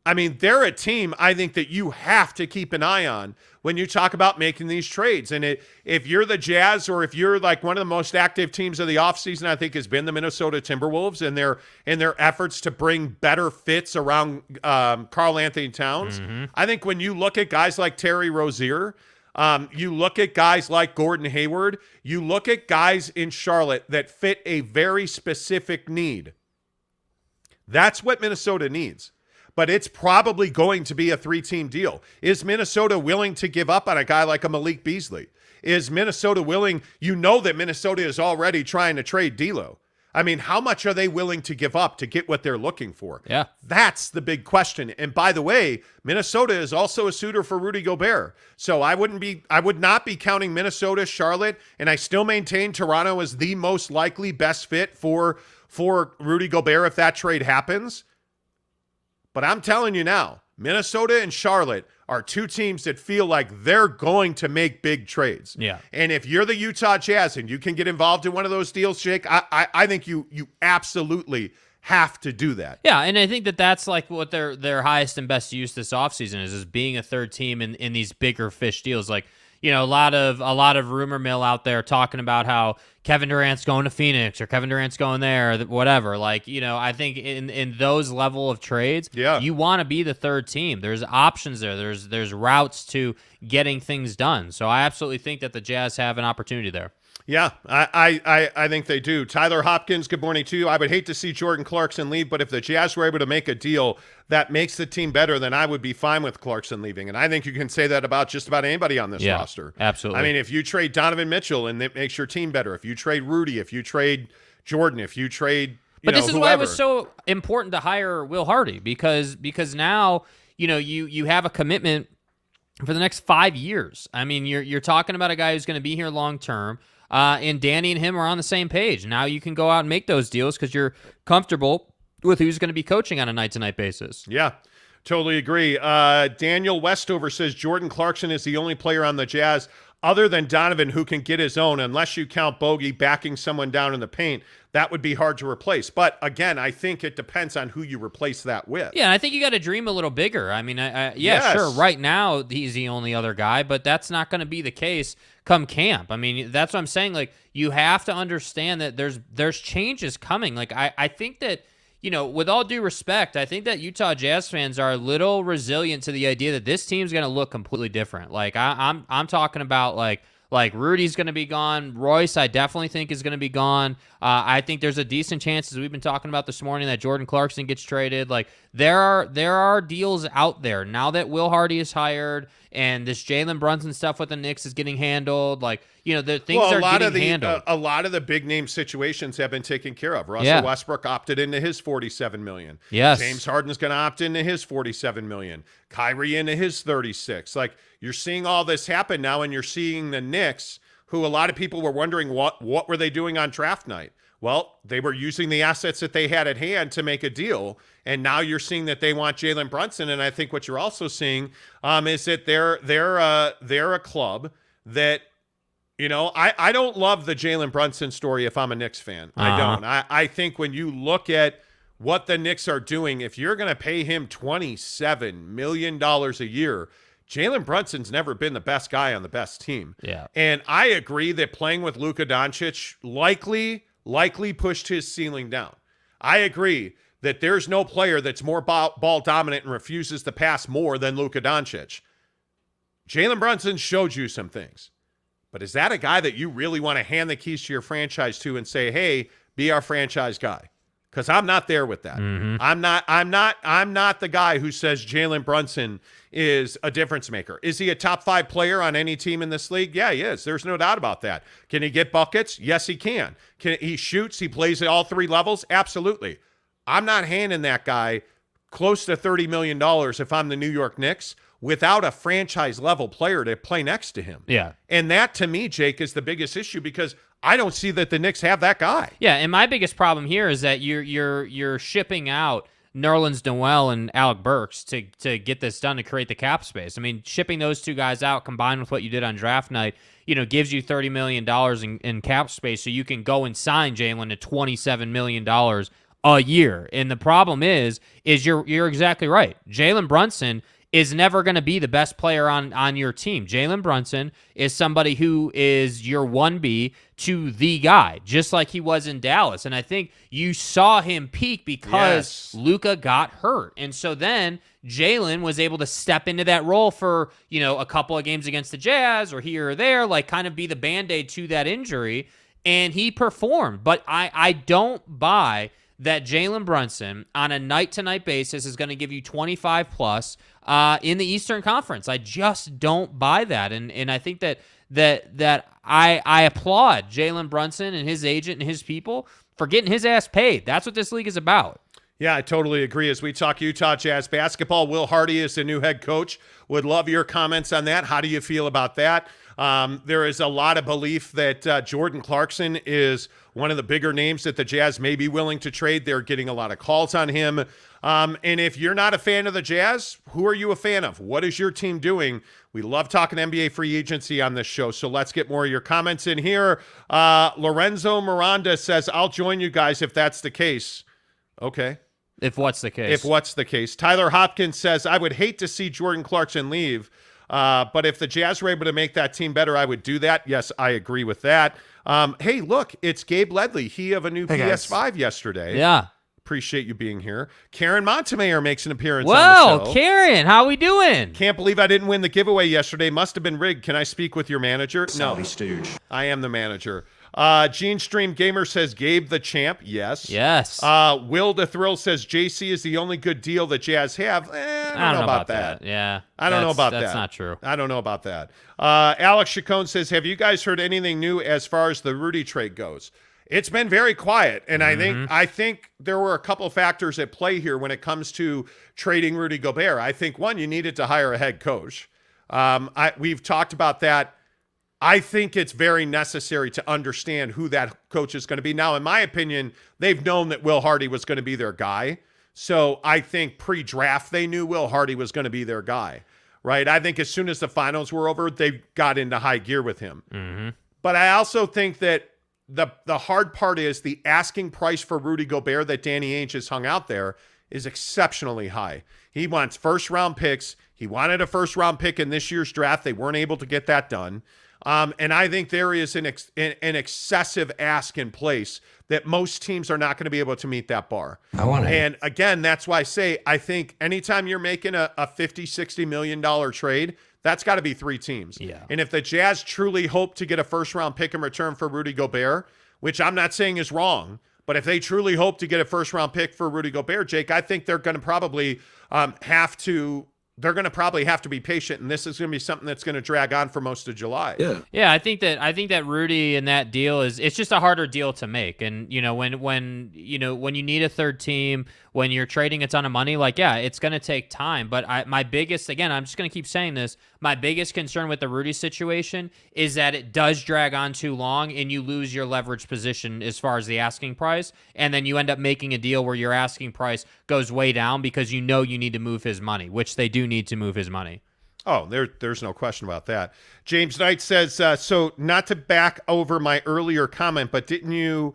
I mean, they're a team I think that you have to keep an eye on when you talk about making these trades. And if you're the Jazz, or if you're like one of the most active teams of the offseason, I think has been the Minnesota Timberwolves and their efforts to bring better fits around Karl Anthony Towns. Mm-hmm. I think when you look at guys like Terry Rozier, you look at guys like Gordon Hayward, you look at guys in Charlotte that fit a very specific need. That's what Minnesota needs. But it's probably going to be a 3-team deal. Is Minnesota willing to give up on a guy like a Malik Beasley? Is Minnesota willing? You know that Minnesota is already trying to trade D'Lo. I mean, how much are they willing to give up to get what they're looking for? Yeah. That's the big question. And by the way, Minnesota is also a suitor for Rudy Gobert. So I would not be counting Minnesota, Charlotte, and I still maintain Toronto is the most likely best fit for Rudy Gobert if that trade happens. But I'm telling you now, Minnesota and Charlotte are two teams that feel like they're going to make big trades. Yeah. And if you're the Utah Jazz and you can get involved in one of those deals, Jake, I think you absolutely have to do that. Yeah, and I think that's like what their highest and best use this offseason is being a third team in these bigger fish deals. Like, you know, a lot of rumor mill out there talking about how Kevin Durant's going to Phoenix or Kevin Durant's going there, or whatever. Like, you know, I think in those level of trades, you want to be the third team. There's options there. There's routes to getting things done. So I absolutely think that the Jazz have an opportunity there. Yeah, I think they do. Tyler Hopkins, good morning to you. I would hate to see Jordan Clarkson leave, but if the Jazz were able to make a deal that makes the team better, then I would be fine with Clarkson leaving. And I think you can say that about just about anybody on this roster. Absolutely. I mean, if you trade Donovan Mitchell and it makes your team better, if you trade Rudy, if you trade Jordan, if you trade But this is whoever. why it was so important to hire Will Hardy, because now, you know, you have a commitment for the next 5 years. I mean, you're talking about a guy who's going to be here long term. And Danny and him are on the same page. Now you can go out and make those deals because you're comfortable with who's going to be coaching on a night-to-night basis. Yeah, totally agree. Daniel Westover says Jordan Clarkson is the only player on the Jazz other than Donovan who can get his own, unless you count Bogey backing someone down in the paint. That would be hard to replace. But again, I think it depends on who you replace that with. Yeah, I think you got to dream a little bigger. I mean, Yes. sure, right now he's the only other guy, but that's not going to be the case come camp. I mean, that's what I'm saying. Like, you have to understand that there's changes coming. Like, I think that, you know, with all due respect, I think that Utah Jazz fans are a little resilient to the idea that this team's going to look completely different. Like, I'm talking about like Rudy's going to be gone. Royce, I definitely think, is going to be gone. I think there's a decent chance, as we've been talking about this morning, that Jordan Clarkson gets traded. Like, there are deals out there now that Will Hardy is hired and this Jalen Brunson stuff with the Knicks is getting handled. Like, you know, the things are getting handled. A lot of the big name situations have been taken care of. Russell Westbrook opted into his $47 million. Yes. James Harden's going to opt into his $47 million. Kyrie into his $36. Like, you're seeing all this happen now, and you're seeing the Knicks, who a lot of people were wondering what were they doing on draft night. Well, they were using the assets that they had at hand to make a deal, and now you're seeing that they want Jalen Brunson. And I think what you're also seeing is that they're a club that, you know, I don't love the Jalen Brunson story if I'm a Knicks fan. I don't. I think when you look at what the Knicks are doing, if you're going to pay him $27 million a year, Jalen Brunson's never been the best guy on the best team. Yeah. And I agree that playing with Luka Doncic likely pushed his ceiling down. I agree that there's no player that's more ball dominant and refuses to pass more than Luka Doncic. Jalen Brunson showed you some things. But is that a guy that you really want to hand the keys to your franchise to and say, hey, be our franchise guy? Because I'm not there with that. Mm-hmm. I'm not the guy who says Jalen Brunson is a difference maker. Is he a top 5 player on any team in this league? Yeah, he is. There's no doubt about that. Can he get buckets? Yes, he can. He shoots? He plays at all 3 levels? Absolutely. I'm not handing that guy close to $30 million if I'm the New York Knicks without a franchise level player to play next to him. Yeah. And that, to me, Jake, is the biggest issue because I don't see that the Knicks have that guy. Yeah, and my biggest problem here is that you're shipping out Nerlens Noel and Alec Burks to get this done to create the cap space. I mean, shipping those two guys out combined with what you did on draft night, you know, gives you $30 million in cap space so you can go and sign Jalen to $27 million a year. And the problem is you're exactly right. Jalen Brunson is never going to be the best player on your team. Jalen Brunson is somebody who is your 1B to the guy, just like he was in Dallas. And I think you saw him peak because Luka got hurt. And so then Jalen was able to step into that role for, you know, a couple of games against the Jazz or here or there, like kind of be the Band-Aid to that injury. And he performed. But I don't buy that Jalen Brunson on a night-to-night basis is going to give you 25 plus in the Eastern Conference. I just don't buy that, and I think that I applaud Jalen Brunson and his agent and his people for getting his ass paid. That's what this league is about. Yeah, I totally agree. As we talk Utah Jazz basketball, Will Hardy is the new head coach. Would love your comments on that. How do you feel about that? There is a lot of belief that Jordan Clarkson is one of the bigger names that the Jazz may be willing to trade. They're getting a lot of calls on him. And if you're not a fan of the Jazz, who are you a fan of? What is your team doing? We love talking NBA free agency on this show, so let's get more of your comments in here. Lorenzo Miranda says, I'll join you guys if that's the case. Okay. If what's the case? Tyler Hopkins says, I would hate to see Jordan Clarkson leave, but if the Jazz were able to make that team better, I would do that. Yes, I agree with that. Hey, look, it's Gabe Ledley. He of a new PS5 yesterday. Yeah. Appreciate you being here. Karen Montemayor makes an appearance on the show. Karen, how we doing? Can't believe I didn't win the giveaway yesterday. Must have been rigged. Can I speak with your manager? No. Stooge. I am the manager. Gene Stream Gamer says Gabe the champ. Yes. Will the Thrill says JC is the only good deal that Jazz have. I don't know about that. Yeah. I don't know about that. That's not true. I don't know about that. Alex Chacon says, have you guys heard anything new as far as the Rudy trade goes? It's been very quiet, and I think there were a couple of factors at play here when it comes to trading Rudy Gobert. I think, one, you needed to hire a head coach. We've talked about that. I think it's very necessary to understand who that coach is going to be. Now, in my opinion, they've known that Will Hardy was going to be their guy. So I think pre-draft, they knew Will Hardy was going to be their guy, right? I think as soon as the finals were over, they got into high gear with him. Mm-hmm. But I also think that the hard part is the asking price for Rudy Gobert that Danny Ainge has hung out there is exceptionally high. He wants first-round picks. He wanted a first-round pick in this year's draft. They weren't able to get that done. And I think there is an excessive ask in place that most teams are not going to be able to meet that bar. And again, that's why I say I think anytime you're making a $50, $60 million trade, that's got to be three teams. Yeah. And if the Jazz truly hope to get a first-round pick in return for Rudy Gobert, which I'm not saying is wrong, but if they truly hope to get a first-round pick for Rudy Gobert, Jake, I think they're going to probably have to be patient, and this is going to be something that's going to drag on for most of July. Yeah. I think that Rudy in that deal it's just a harder deal to make. And when you need a third team, when you're trading a ton of money, it's going to take time. But my biggest, again, I'm just going to keep saying this, my biggest concern with the Rudy situation is that it does drag on too long and you lose your leverage position as far as the asking price, and then you end up making a deal where your asking price goes way down because you need to move his money, which they do need to move his money. Oh, there's no question about that. James Knight says, so not to back over my earlier comment, but didn't you,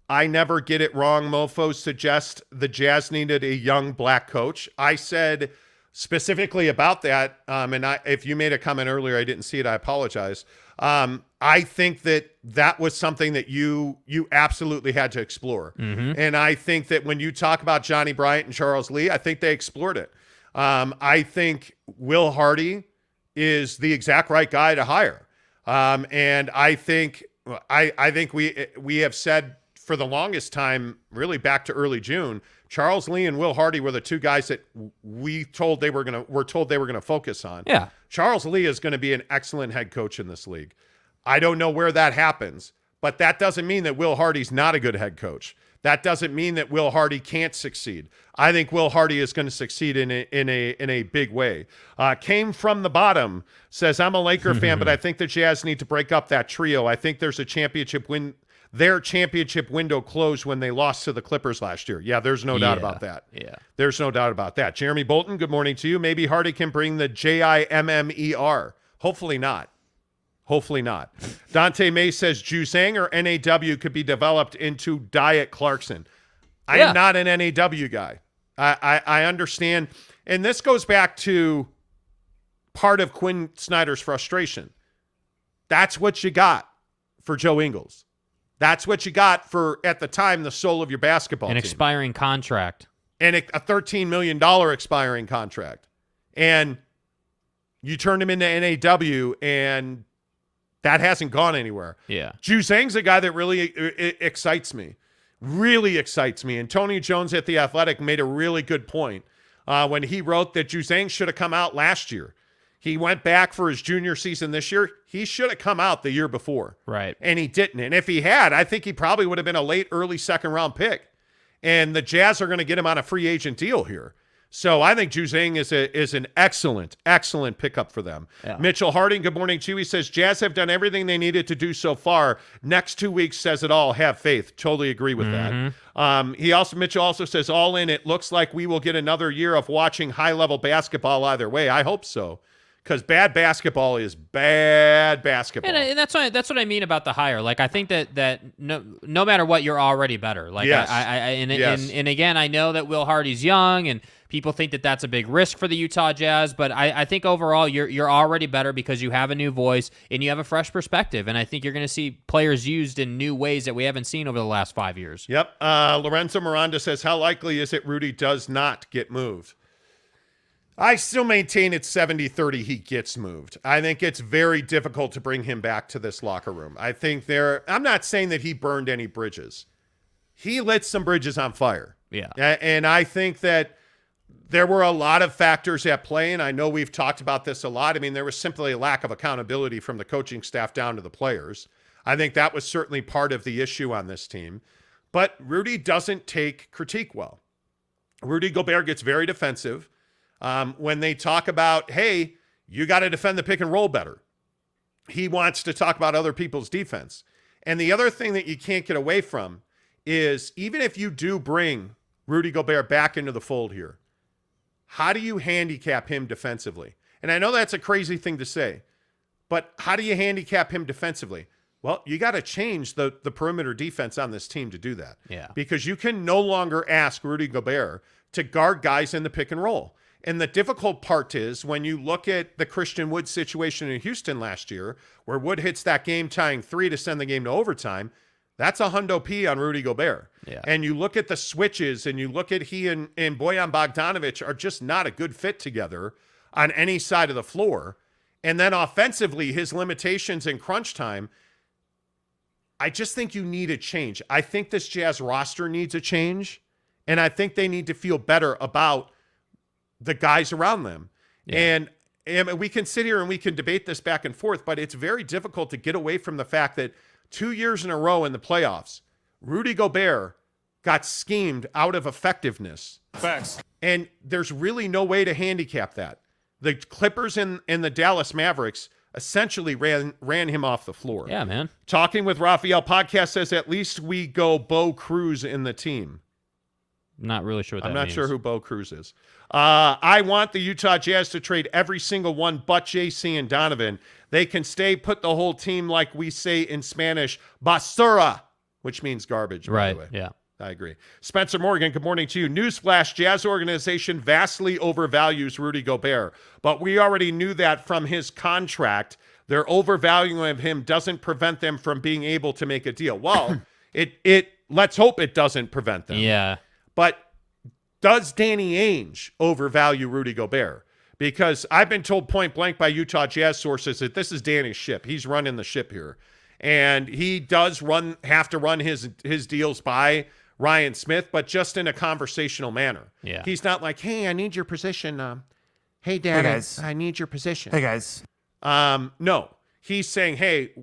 I never get it wrong, mofos, suggest the Jazz needed a young black coach? I said specifically about that, and if you made a comment earlier, I didn't see it, I apologize. I think that was something that you absolutely had to explore. Mm-hmm. And I think that when you talk about Johnny Bryant and Charles Lee, I think they explored it. I think Will Hardy is the exact right guy to hire. And I think we have said for the longest time, really back to early June, Charles Lee and Will Hardy were the two guys that we're told they were going to focus on. Yeah. Charles Lee is going to be an excellent head coach in this league. I don't know where that happens, but that doesn't mean that Will Hardy's not a good head coach. That doesn't mean that Will Hardy can't succeed. I think Will Hardy is going to succeed in a big way. Came from the bottom says, I'm a Laker fan, but I think the Jazz need to break up that trio. I think there's a championship win. Their championship window closed when they lost to the Clippers last year. Yeah, there's no doubt about that. Yeah. There's no doubt about that. Jeremy Bolton, good morning to you. Maybe Hardy can bring the JIMMER. Hopefully not. Hopefully not. Dante May says Juzang or NAW could be developed into Diet Clarkson. I am not an NAW guy. I understand. And this goes back to part of Quinn Snyder's frustration. That's what you got for Joe Ingles. That's what you got for, at the time, the soul of your basketball team. An expiring contract. And a $13 million expiring contract. And you turned him into NAW, and that hasn't gone anywhere. Yeah. Juzang's a guy that really excites me. Really excites me. And Tony Jones at The Athletic made a really good point when he wrote that Juzang should have come out last year. He went back for his junior season this year. He should have come out the year before. Right. And he didn't. And if he had, I think he probably would have been a late, early second-round pick. And the Jazz are going to get him on a free agent deal here. So I think Juzang is an excellent, excellent pickup for them. Yeah. Mitchell Harding, good morning to you. He says, Jazz have done everything they needed to do so far. Next 2 weeks says it all. Have faith. Totally agree with that. Mitchell also says, all in, it looks like we will get another year of watching high-level basketball either way. I hope so. Because bad basketball is bad basketball. And that's what I mean about the hire. Like, I think that no matter what, you're already better. Like, yes. And again, I know that Will Hardy's young, and people think that that's a big risk for the Utah Jazz, but I think overall you're already better because you have a new voice and you have a fresh perspective, and I think you're going to see players used in new ways that we haven't seen over the last 5 years. Yep. Lorenzo Miranda says, how likely is it Rudy does not get moved? I still maintain it's 70-30 he gets moved. I think it's very difficult to bring him back to this locker room. I think I'm not saying that he burned any bridges. He lit some bridges on fire. Yeah. And I think that there were a lot of factors at play, and I know we've talked about this a lot. I mean, there was simply a lack of accountability from the coaching staff down to the players. I think that was certainly part of the issue on this team. But Rudy doesn't take critique well. Rudy Gobert gets very defensive. When they talk about, hey, you got to defend the pick and roll better. He wants to talk about other people's defense. And the other thing that you can't get away from is even if you do bring Rudy Gobert back into the fold here, how do you handicap him defensively? And I know that's a crazy thing to say, but how do you handicap him defensively? Well, you got to change the perimeter defense on this team to do that. Yeah. Because you can no longer ask Rudy Gobert to guard guys in the pick and roll. And the difficult part is when you look at the Christian Wood situation in Houston last year, where Wood hits that game-tying three to send the game to overtime, that's a hundo P on Rudy Gobert. Yeah. And you look at the switches and you look at he and Bojan Bogdanovic are just not a good fit together on any side of the floor. And then offensively, his limitations in crunch time, I just think you need a change. I think this Jazz roster needs a change, and I think they need to feel better about the guys around them. Yeah. And we can sit here and we can debate this back and forth, but it's very difficult to get away from the fact that 2 years in a row in the playoffs, Rudy Gobert got schemed out of effectiveness. Facts. And there's really no way to handicap that. The Clippers and the Dallas Mavericks essentially ran him off the floor. Yeah, man. Talking with Raphael podcast says at least we go Bo Cruz in the team. Not really sure what that means. I'm not means. sure who Bo Cruz is. I want the Utah Jazz to trade every single one but JC and Donovan. They can stay, put the whole team, like we say in Spanish, basura, which means garbage, by the way. Yeah. I agree. Spencer Morgan, good morning to you. Newsflash, Jazz organization vastly overvalues Rudy Gobert, but we already knew that from his contract. Their overvaluing of him doesn't prevent them from being able to make a deal. Well, let's hope it doesn't prevent them. Yeah. But does Danny Ainge overvalue Rudy Gobert? Because I've been told point blank by Utah Jazz sources that this is Danny's ship. He's running the ship here. And he does have to run his deals by Ryan Smith, but just in a conversational manner. Yeah. He's not like, hey, I need your position. Hey, Dad, hey guys. I need your position. Hey, guys. No. He's saying, hey,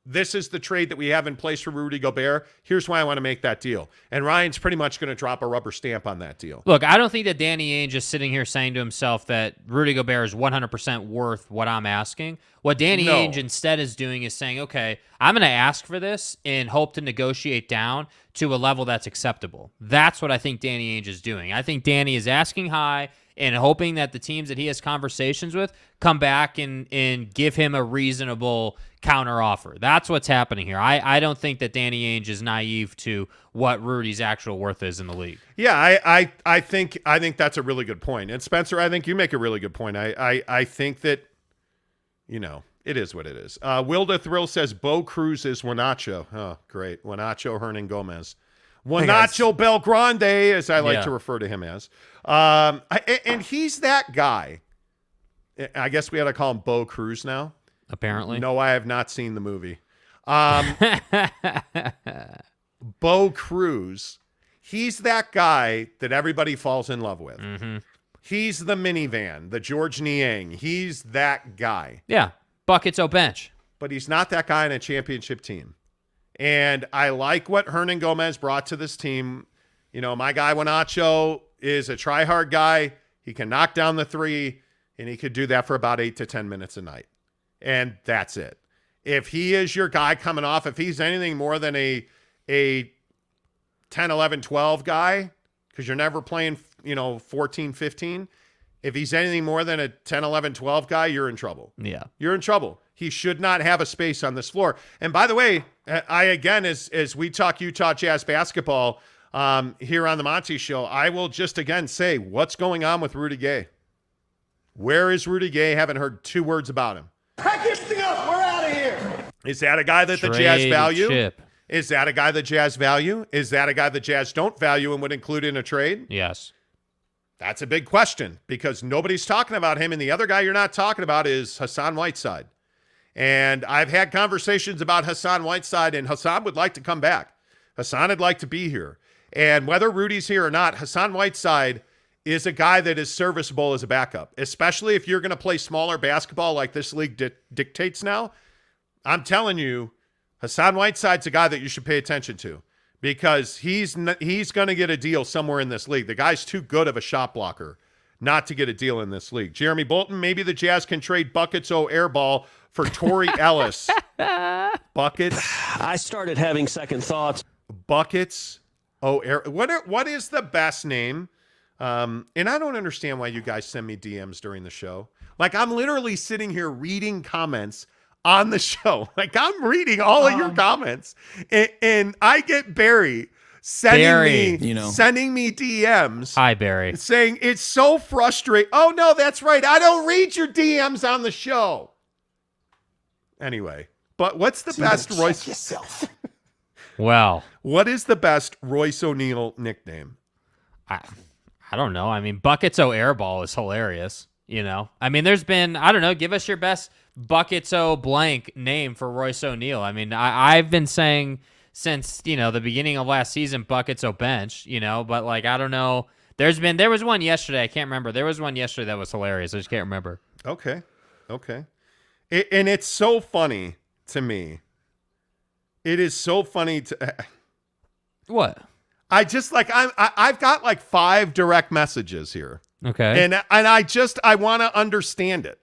this is the trade that we have in place for Rudy Gobert. Here's why I want to make that deal. And Ryan's pretty much going to drop a rubber stamp on that deal. Look, I don't think that Danny Ainge is sitting here saying to himself that Rudy Gobert is 100% worth what I'm asking. What Danny Ainge instead is doing is saying, okay, I'm going to ask for this and hope to negotiate down to a level that's acceptable. That's what I think Danny Ainge is doing. I think Danny is asking high and hoping that the teams that he has conversations with come back and give him a reasonable counter offer. That's what's happening here. I don't think that Danny Ainge is naive to what Rudy's actual worth is in the league. Yeah, I think that's a really good point. And Spencer, I think you make a really good point. I think that, it is what it is. Wilda Thrill says Bo Cruz is Juanacho. Oh, great. Juanacho Hernangomez. Juanacho Belgrande, as I like to refer to him as. And he's that guy. I guess we had to call him Bo Cruz now. Apparently. No, I have not seen the movie. Bo Cruz, he's that guy that everybody falls in love with. Mm-hmm. He's the minivan, the George Niang. He's that guy. Yeah. Buckets, bench. But he's not that guy in a championship team. And I like what Hernangomez brought to this team. You know, my guy Wanacho is a try-hard guy. He can knock down the three, and he could do that for about 8 to 10 minutes a night. And that's it. If he is your guy coming off, if he's anything more than a 10, 11, 12 guy, because you're never playing, 14, 15, if he's anything more than a 10, 11, 12 guy, you're in trouble. Yeah. You're in trouble. He should not have a space on this floor. And by the way, as we talk Utah Jazz basketball here on the Monty Show, I will just again say, what's going on with Rudy Gay? Where is Rudy Gay? Haven't heard 2 words about him. Pack everything up. We're out of here. Is that a guy that the Jazz value? Is that a guy the Jazz value? Is that a guy the Jazz don't value and would include in a trade? Yes. That's a big question because nobody's talking about him, and the other guy you're not talking about is Hassan Whiteside. And I've had conversations about Hassan Whiteside, and Hassan would like to come back. Hassan would like to be here. And whether Rudy's here or not, Hassan Whiteside is a guy that is serviceable as a backup, especially if you're going to play smaller basketball like this league dictates now. I'm telling you, Hassan Whiteside's a guy that you should pay attention to because he's going to get a deal somewhere in this league. The guy's too good of a shot blocker not to get a deal in this league. Jeremy Bolton, maybe the Jazz can trade Buckets airball for Torrey Ellis. Buckets. I started having second thoughts. Buckets. What is the best name? And I don't understand why you guys send me DMs during the show. Like I'm literally sitting here reading comments on the show. Like I'm reading all of your comments, and I get Barry sending me DMs. Hi, Barry. Saying it's so frustrating. Oh no, that's right. I don't read your DMs on the show. Anyway, but what's the best Royce? Yourself. Well, what is the best Royce O'Neal nickname? I don't know. I mean, Buckets airball is hilarious. I mean, there's been, I don't know, give us your best Buckets blank name for Royce O'Neal. I mean, I've been saying since, the beginning of last season, Buckets bench, but like, I don't know. There was one yesterday. I can't remember. There was one yesterday that was hilarious. I just can't remember. Okay. And it's so funny to me. It is so funny to what? I just like I've got like 5 direct messages here. Okay. And I want to understand it.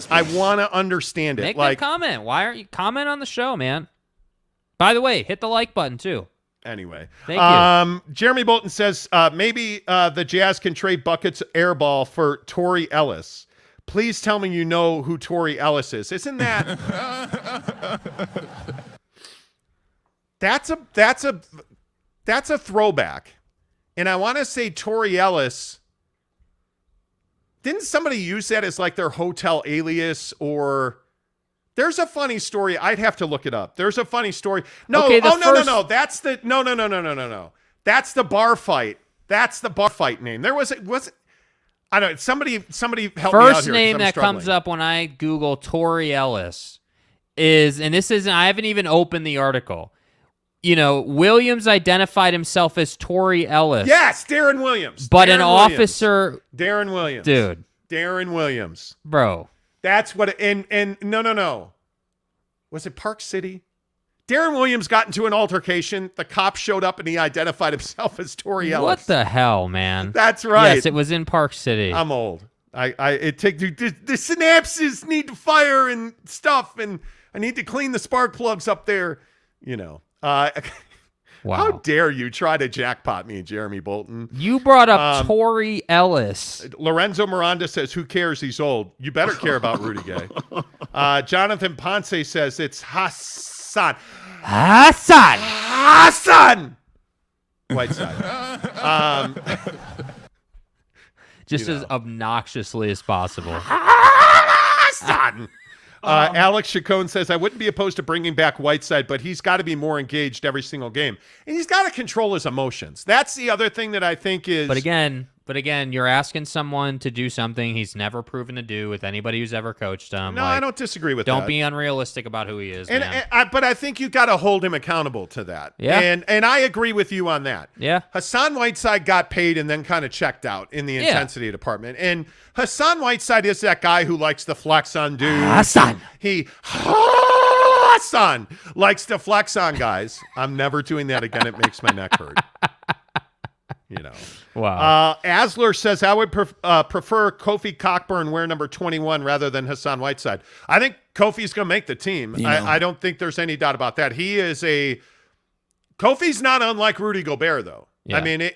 I want to understand it. Make like a comment. Why aren't you comment on the show, man? By the way, hit the like button too. Anyway. Thank you. Jeremy Bolton says maybe the Jazz can trade Buckets airball for Torrey Ellis. Please tell me you know who Torrey Ellis is. Isn't that That's a throwback. And I want to say Torrey Ellis. Didn't somebody use that as like their hotel alias or there's a funny story. I'd have to look it up. There's a funny story. No, okay, no. That's the no. That's the bar fight. That's the bar fight name. There was I don't know. Somebody help me out here. First name that comes up when I Google Torrey Ellis is, and this isn't, I haven't even opened the article. Williams identified himself as Torrey Ellis. Yes, Darren Williams. But Darren an Williams. officer. Darren Williams. Dude. Darren Williams. Bro. That's what, and no. Was it Park City? Darren Williams got into an altercation. The cop showed up and he identified himself as Torrey Ellis. What the hell, man? That's right. Yes, it was in Park City. I'm old. The synapses need to fire and stuff, and I need to clean the spark plugs up there, Wow. How dare you try to jackpot me, Jeremy Bolton? You brought up Torrey Ellis. Lorenzo Miranda says, who cares? He's old. You better care about Rudy Gay. Jonathan Ponce says, it's Hassan. Whiteside. Just as obnoxiously as possible. Hassan. Alex Chacon says, I wouldn't be opposed to bringing back Whiteside, but he's got to be more engaged every single game. And he's got to control his emotions. That's the other thing that I think is... But again, But again, you're asking someone to do something he's never proven to do with anybody who's ever coached him. No, I don't disagree with that. Don't be unrealistic about who he is, man. But I think you got to hold him accountable to that. Yeah. And I agree with you on that. Yeah. Hassan Whiteside got paid and then kind of checked out in the intensity department. And Hassan Whiteside is that guy who likes to flex on dudes. Hassan Likes to flex on guys. I'm never doing that again. It makes my neck hurt. Wow. Asler says, I would prefer Kofi Cockburn wear number 21 rather than Hassan Whiteside. I think Kofi's going to make the team. I don't think there's any doubt about that. Kofi's not unlike Rudy Gobert, though. Yeah. I mean,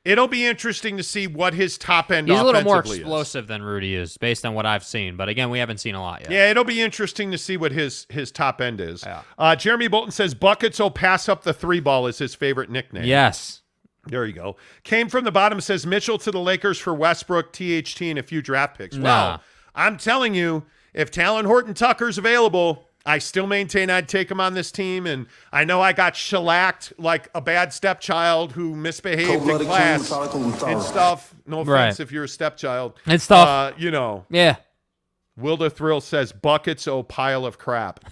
it'll be interesting to see what his top end He's a little more offensively explosive than Rudy is, based on what I've seen. But again, we haven't seen a lot yet. Yeah, it'll be interesting to see what his top end is. Yeah. Jeremy Bolton says, Buckets will pass up the 3-ball is his favorite nickname. Yes. There you go. Came from the bottom, says Mitchell to the Lakers for Westbrook, THT, and a few draft picks. Nah. Well, I'm telling you, if Talon Horton-Tucker's available, I still maintain I'd take him on this team. And I know I got shellacked like a bad stepchild who misbehaved in class and stuff. No offense if you're a stepchild. It's tough. Yeah. Wilda Thrill says, Buckets, oh pile of crap.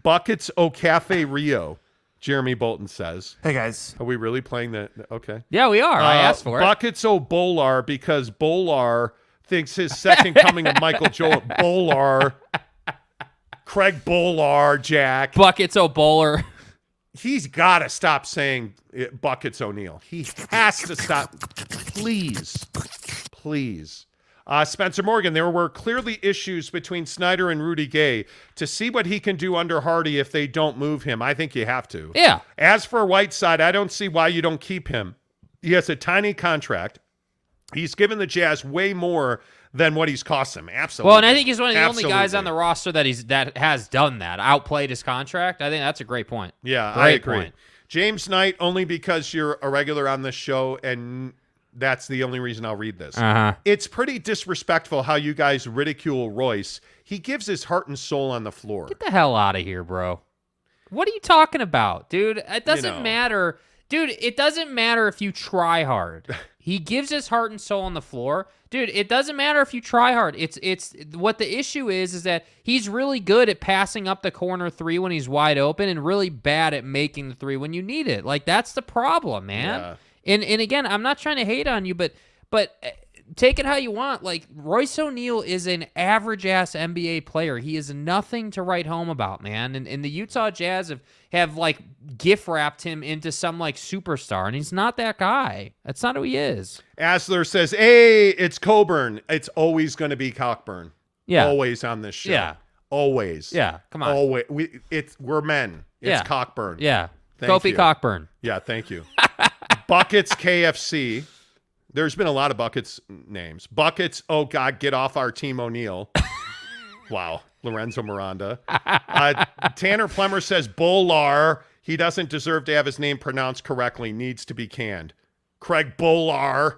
Buckets, oh Cafe Rio. Jeremy Bolton says. Hey, guys. Are we really playing that? Okay. Yeah, we are. I asked for it. Buckets Bolar because Bolar thinks his second coming of Michael Jordan. Bolar. Craig Bolar, Jack. Buckets Bowler. He's got to stop saying Buckets O'Neal. He has to stop. Please. Please. Spencer Morgan, there were clearly issues between Snyder and Rudy Gay. To see what he can do under Hardy if they don't move him, I think you have to. Yeah. As for Whiteside, I don't see why you don't keep him. He has a tiny contract. He's given the Jazz way more than what he's cost them. Absolutely. Well, and I think he's one of the only guys on the roster that has done that, outplayed his contract. I think that's a great point. Yeah, great I agree. Point. James Knight, only because you're a regular on this show, and that's the only reason I'll read this. It's pretty disrespectful how you guys ridicule Royce. He gives his heart and soul on the floor. Get the hell out of here, bro. What are you talking about, dude? It doesn't matter. Dude, it doesn't matter if you try hard. He gives his heart and soul on the floor. Dude, it doesn't matter if you try hard. It's what the issue is that he's really good at passing up the corner three when he's wide open and really bad at making the three when you need it. Like, that's the problem, man. Yeah. And again, I'm not trying to hate on you, but take it how you want. Like, Royce O'Neal is an average-ass NBA player. He is nothing to write home about, man. And the Utah Jazz have like, gift-wrapped him into some, like, superstar, and he's not that guy. That's not who he is. Asler says, hey, it's Coburn. It's always going to be Cockburn. Yeah. Always on this show. Yeah. Always. Yeah, come on. Always. We're men. It's Cockburn. Yeah. Thank Kofi you. Cockburn. Yeah, thank you. Buckets KFC. There's been a lot of Buckets names. Buckets, oh, God, get off our team, O'Neal. Wow. Lorenzo Miranda. Tanner Plemmer says, Bolar, he doesn't deserve to have his name pronounced correctly, needs to be canned. Craig Bolar.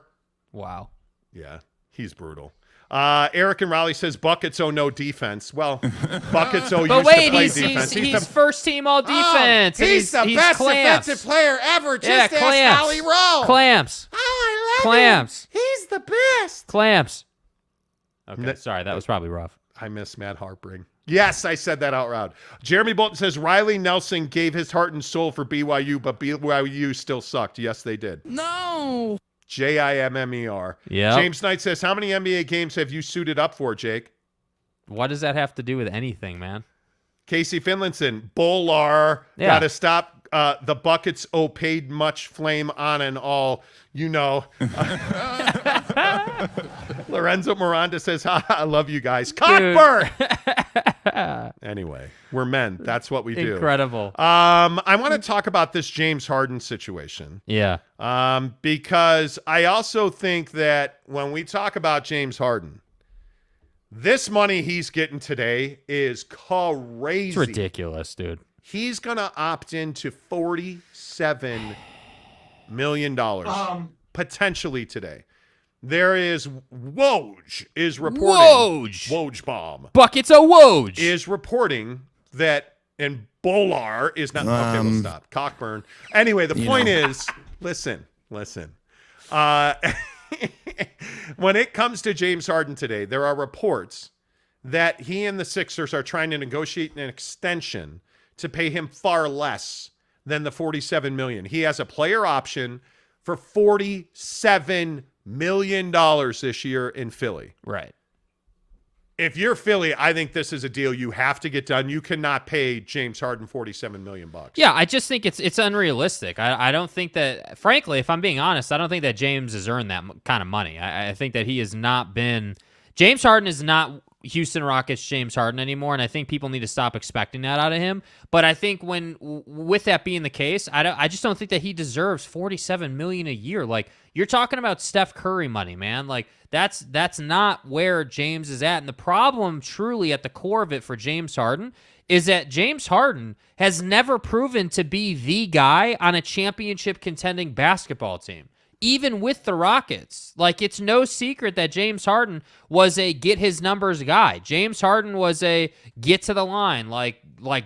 Wow. Yeah, he's brutal. Eric and Raleigh says, Buckets, oh, no defense. Well, Buckets, oh, used to play defense. He's first team all defense. He's the best clamps. defensive player ever. Just ask clamps. Holly Rowe. Clamps. Oh, I love Clamps. him. He's the best. Clamps. Okay, sorry. That was probably rough. I miss Matt Harpring. Yes, I said that out loud. Jeremy Bolton says, Riley Nelson gave his heart and soul for BYU, but BYU still sucked. Yes, they did. No. Jimmer. Yeah. James Knight says, how many NBA games have you suited up for, Jake? What does that have to do with anything, man? Casey Finlinson, Bolar, Yeah. got to stop the Buckets, oh, paid much flame on and all, you know. Lorenzo Miranda says, I love you guys. Cockburn! Anyway, we're men. That's what we do. Incredible. I want to talk about this James Harden situation. Yeah. Because I also think that when we talk about James Harden, this money he's getting today is crazy. It's ridiculous, dude. He's going to opt into $47 million potentially today. There is Woj is reporting. Woj bomb. Buckets of Woj. Is reporting that, and Bolar is not. Okay, we'll stop. Cockburn. Anyway, the point is, listen, Listen. When it comes to James Harden today, there are reports that he and the Sixers are trying to negotiate an extension to pay him far less than the $47 million. He has a player option for $47 million this year in Philly. Right. If you're Philly, I think this is a deal you have to get done. You cannot pay James Harden $47 million. Yeah, I just think it's unrealistic. I don't think that, frankly, if I'm being honest, I don't think that James has earned that kind of money. I think that he has not been – James Harden is not Houston Rockets James Harden anymore, and I think people need to stop expecting that out of him. But I think with that being the case, I just don't think that he deserves $47 million a year. Like, you're talking about Steph Curry money, man. Like, that's not where James is at. And the problem truly at the core of it for James Harden is that James Harden has never proven to be the guy on a championship contending basketball team. Even with the Rockets, like, it's no secret that James Harden was a get his numbers guy. James Harden was a get to the line, like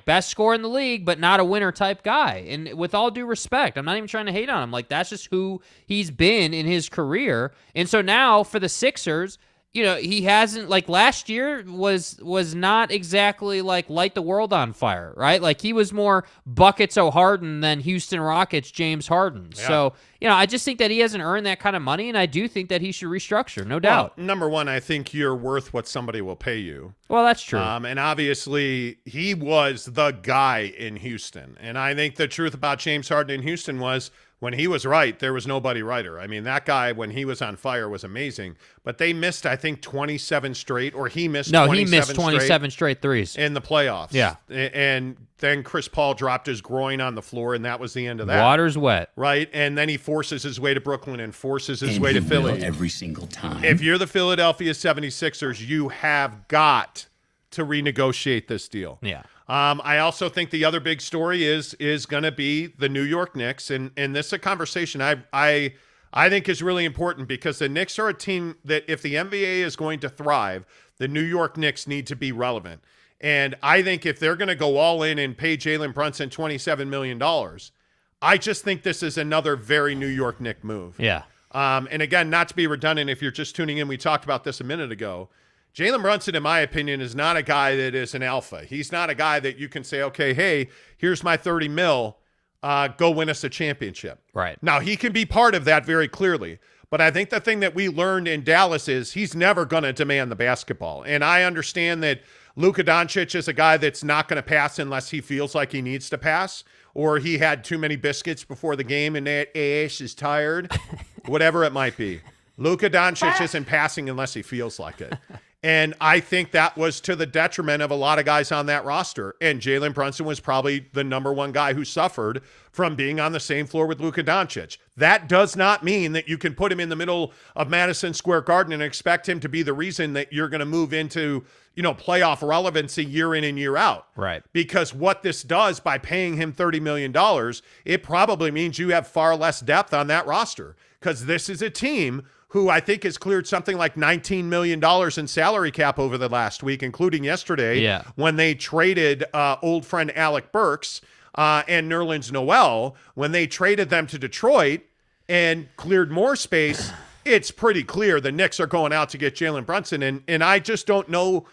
best scorer in the league, but not a winner type guy. And with all due respect, I'm not even trying to hate on him. Like, that's just who he's been in his career. And so now for the Sixers, you know, he hasn't, like, last year was not exactly like light the world on fire, right? Like, he was more buckets o' Harden than Houston Rockets James Harden. Yeah. So, you know, I just think that he hasn't earned that kind of money, and I do think that he should restructure, no doubt. Well, number one, I think you're worth what somebody will pay you. Well, that's true. And obviously, he was the guy in Houston. And I think the truth about James Harden in Houston was, when he was right, there was nobody righter. I mean, that guy, when he was on fire, was amazing. But they missed, I think, 27 straight, or he missed 27 straight threes in the playoffs. Yeah. And then Chris Paul dropped his groin on the floor, and that was the end of that. Water's wet. Right? And then he forces his way to Brooklyn and forces his way to Philly. Every single time. If you're the Philadelphia 76ers, you have got to renegotiate this deal. Yeah. I also think the other big story is going to be the New York Knicks, and this is a conversation I think is really important, because the Knicks are a team that, if the NBA is going to thrive, the New York Knicks need to be relevant. And I think if they're going to go all in and pay Jalen Brunson $27 million, I just think this is another very New York Knicks move. Yeah. And again, not to be redundant, if you're just tuning in, we talked about this a minute ago. Jalen Brunson, in my opinion, is not a guy that is an alpha. He's not a guy that you can say, okay, hey, here's my 30 mil, go win us a championship. Right. Now, he can be part of that very clearly. But I think the thing that we learned in Dallas is he's never going to demand the basketball. And I understand that Luka Doncic is a guy that's not going to pass unless he feels like he needs to pass, or he had too many biscuits before the game and that ass is tired, whatever it might be. Luka Doncic isn't passing unless he feels like it. And I think that was to the detriment of a lot of guys on that roster. And Jalen Brunson was probably the number one guy who suffered from being on the same floor with Luka Doncic. That does not mean that you can put him in the middle of Madison Square Garden and expect him to be the reason that you're going to move into, you know, playoff relevancy year in and year out. Right. Because what this does by paying him $30 million, it probably means you have far less depth on that roster. Because this is a team who I think has cleared something like $19 million in salary cap over the last week, including yesterday when they traded old friend Alec Burks and Nerlens Noel. When they traded them to Detroit and cleared more space, it's pretty clear the Knicks are going out to get Jalen Brunson. And I just don't know.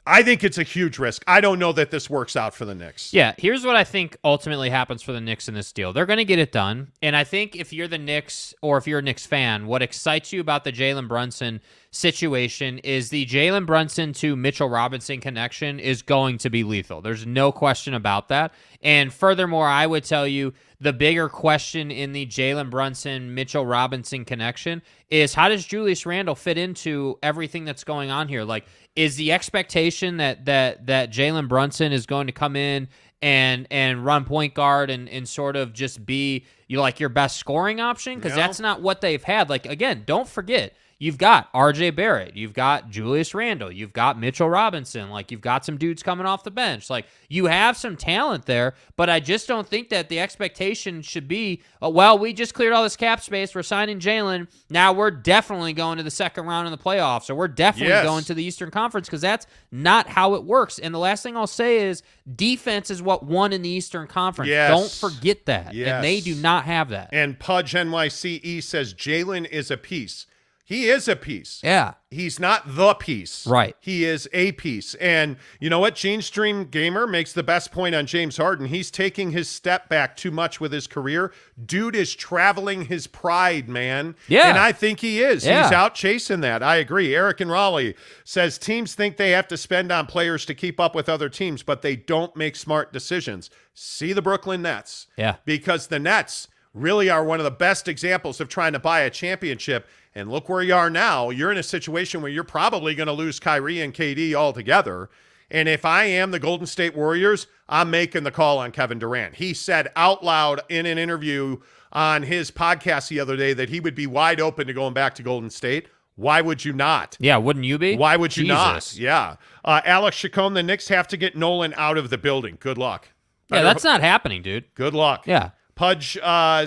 I think it's a huge risk. I don't know that this works out for the Knicks. Yeah, here's what I think ultimately happens for the Knicks in this deal. They're going to get it done. And I think if you're the Knicks, or if you're a Knicks fan, what excites you about the Jalen Brunson situation is the Jalen Brunson to Mitchell Robinson connection is going to be lethal. There's no question about that. And furthermore, I would tell you the bigger question in the Jalen Brunson, Mitchell Robinson connection is, how does Julius Randle fit into everything that's going on here? Like, is the expectation that Jalen Brunson is going to come in and run point guard and sort of just be, you know, like your best scoring option? Because that's not what they've had. Like, again, don't forget, you've got R.J. Barrett, you've got Julius Randle, you've got Mitchell Robinson, like you've got some dudes coming off the bench. Like you have some talent there, but I just don't think that the expectation should be, oh, well, we just cleared all this cap space, we're signing Jalen, now we're definitely going to the second round in the playoffs, or we're definitely going to the Eastern Conference, because that's not how it works. And the last thing I'll say is defense is what won in the Eastern Conference. Don't forget that. And they do not have that. And Pudge NYCE says Jalen is a piece. He is a piece. Yeah. He's not the piece. Right. He is a piece. And you know what? Gene Stream Gamer makes the best point on James Harden. He's taking his step back too much with his career. Dude is traveling his pride, man. Yeah. And I think he is. Yeah. He's out chasing that. I agree. Eric and Raleigh says teams think they have to spend on players to keep up with other teams, but they don't make smart decisions. See the Brooklyn Nets. Yeah. Because the Nets really are one of the best examples of trying to buy a championship. And look where you are now. You're in a situation where you're probably going to lose Kyrie and KD altogether. And if I am the Golden State Warriors, I'm making the call on Kevin Durant. He said out loud in an interview on his podcast the other day that he would be wide open to going back to Golden State. Why would you not? Yeah, wouldn't you be? Why would you not? Jesus. Yeah. Alex Chacon, the Knicks have to get Nolan out of the building. Good luck. Yeah, that's not happening, dude. Good luck. Yeah. Pudge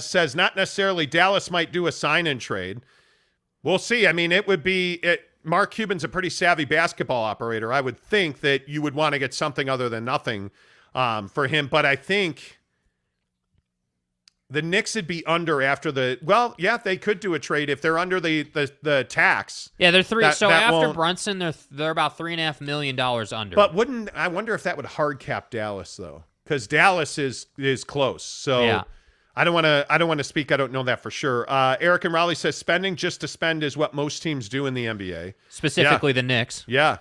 says not necessarily Dallas might do a sign-in trade. We'll see. I mean, it would be Mark Cuban's a pretty savvy basketball operator. I would think that you would want to get something other than nothing for him. But I think the Knicks would be under after they could do a trade if they're under the tax. Yeah, they're three. So after won't, Brunson, they're about $3.5 million under. But I wonder if that would hard cap Dallas though, because Dallas is close. So. Yeah. I don't want to speak. I don't know that for sure. Eric and Raleigh says spending just to spend is what most teams do in the NBA. Specifically the Knicks. Yeah.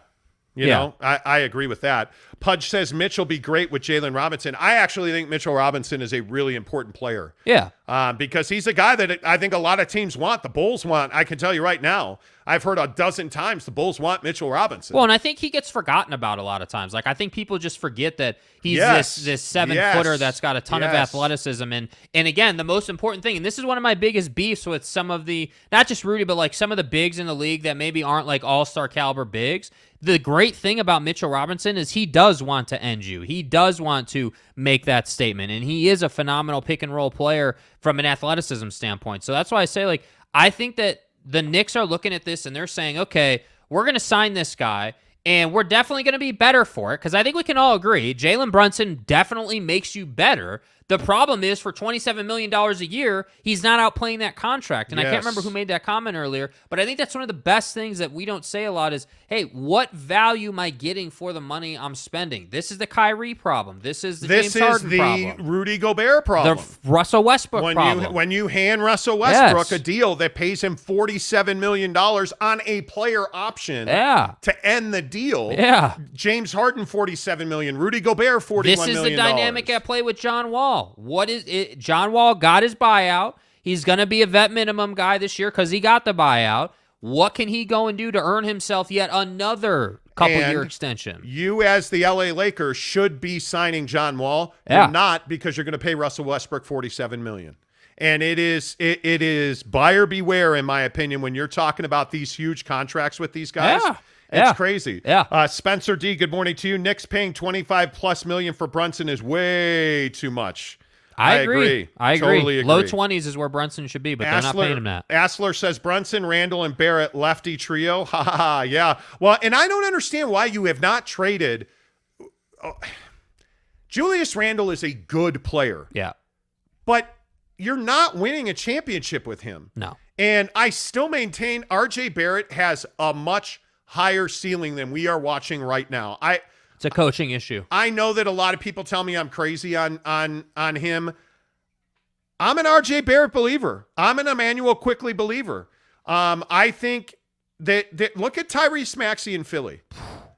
You know, I agree with that. Pudge says Mitch will be great with Jalen Robinson. I actually think Mitchell Robinson is a really important player. Yeah. Because he's a guy that I think a lot of teams want. The Bulls want. I can tell you right now, I've heard a dozen times the Bulls want Mitchell Robinson. Well, and I think he gets forgotten about a lot of times. Like, I think people just forget that he's this 7-footer that's got a ton of athleticism. And again, the most important thing, and this is one of my biggest beefs with some of the, not just Rudy, but like some of the bigs in the league that maybe aren't like all-star caliber bigs. The great thing about Mitchell Robinson is he does want to end you. He does want to make that statement, and he is a phenomenal pick-and-roll player from an athleticism standpoint. So that's why I say, like, I think that the Knicks are looking at this, and they're saying, okay, we're going to sign this guy, and we're definitely going to be better for it, because I think we can all agree Jalen Brunson definitely makes you better. The problem is for $27 million a year, he's not outplaying that contract. And I can't remember who made that comment earlier, but I think that's one of the best things that we don't say a lot is, hey, what value am I getting for the money I'm spending? This is the Kyrie problem. This is the James Harden problem. This is the Rudy Gobert problem. The Russell Westbrook problem. When you hand Russell Westbrook a deal that pays him $47 million on a player option to end the deal. Yeah. James Harden, $47 million. Rudy Gobert, $41 million. This is the dynamic at play with John Wall. What is it? John Wall got his buyout. He's going to be a vet minimum guy this year because he got the buyout. What can he go and do to earn himself yet another couple-year extension? You, as the LA Lakers, should be signing John Wall. You're not, because you're going to pay Russell Westbrook $47 million. And it is buyer beware, in my opinion, when you're talking about these huge contracts with these guys. It's crazy. Spencer D, good morning to you. Knicks paying $25+ million for Brunson is way too much. I agree. Totally agree. Low 20s is where Brunson should be, but they're not paying him that. Asler says Brunson, Randall, and Barrett lefty trio. Ha ha ha. Yeah. Well, and I don't understand why you have not traded. Julius Randall is a good player. Yeah. But you're not winning a championship with him. No. And I still maintain RJ Barrett has a much higher ceiling than we are watching right now. It's a coaching issue. I know that a lot of people tell me I'm crazy on him. I'm an RJ Barrett believer. I'm an Emmanuel Quickly believer. I think that look at Tyrese Maxey in Philly.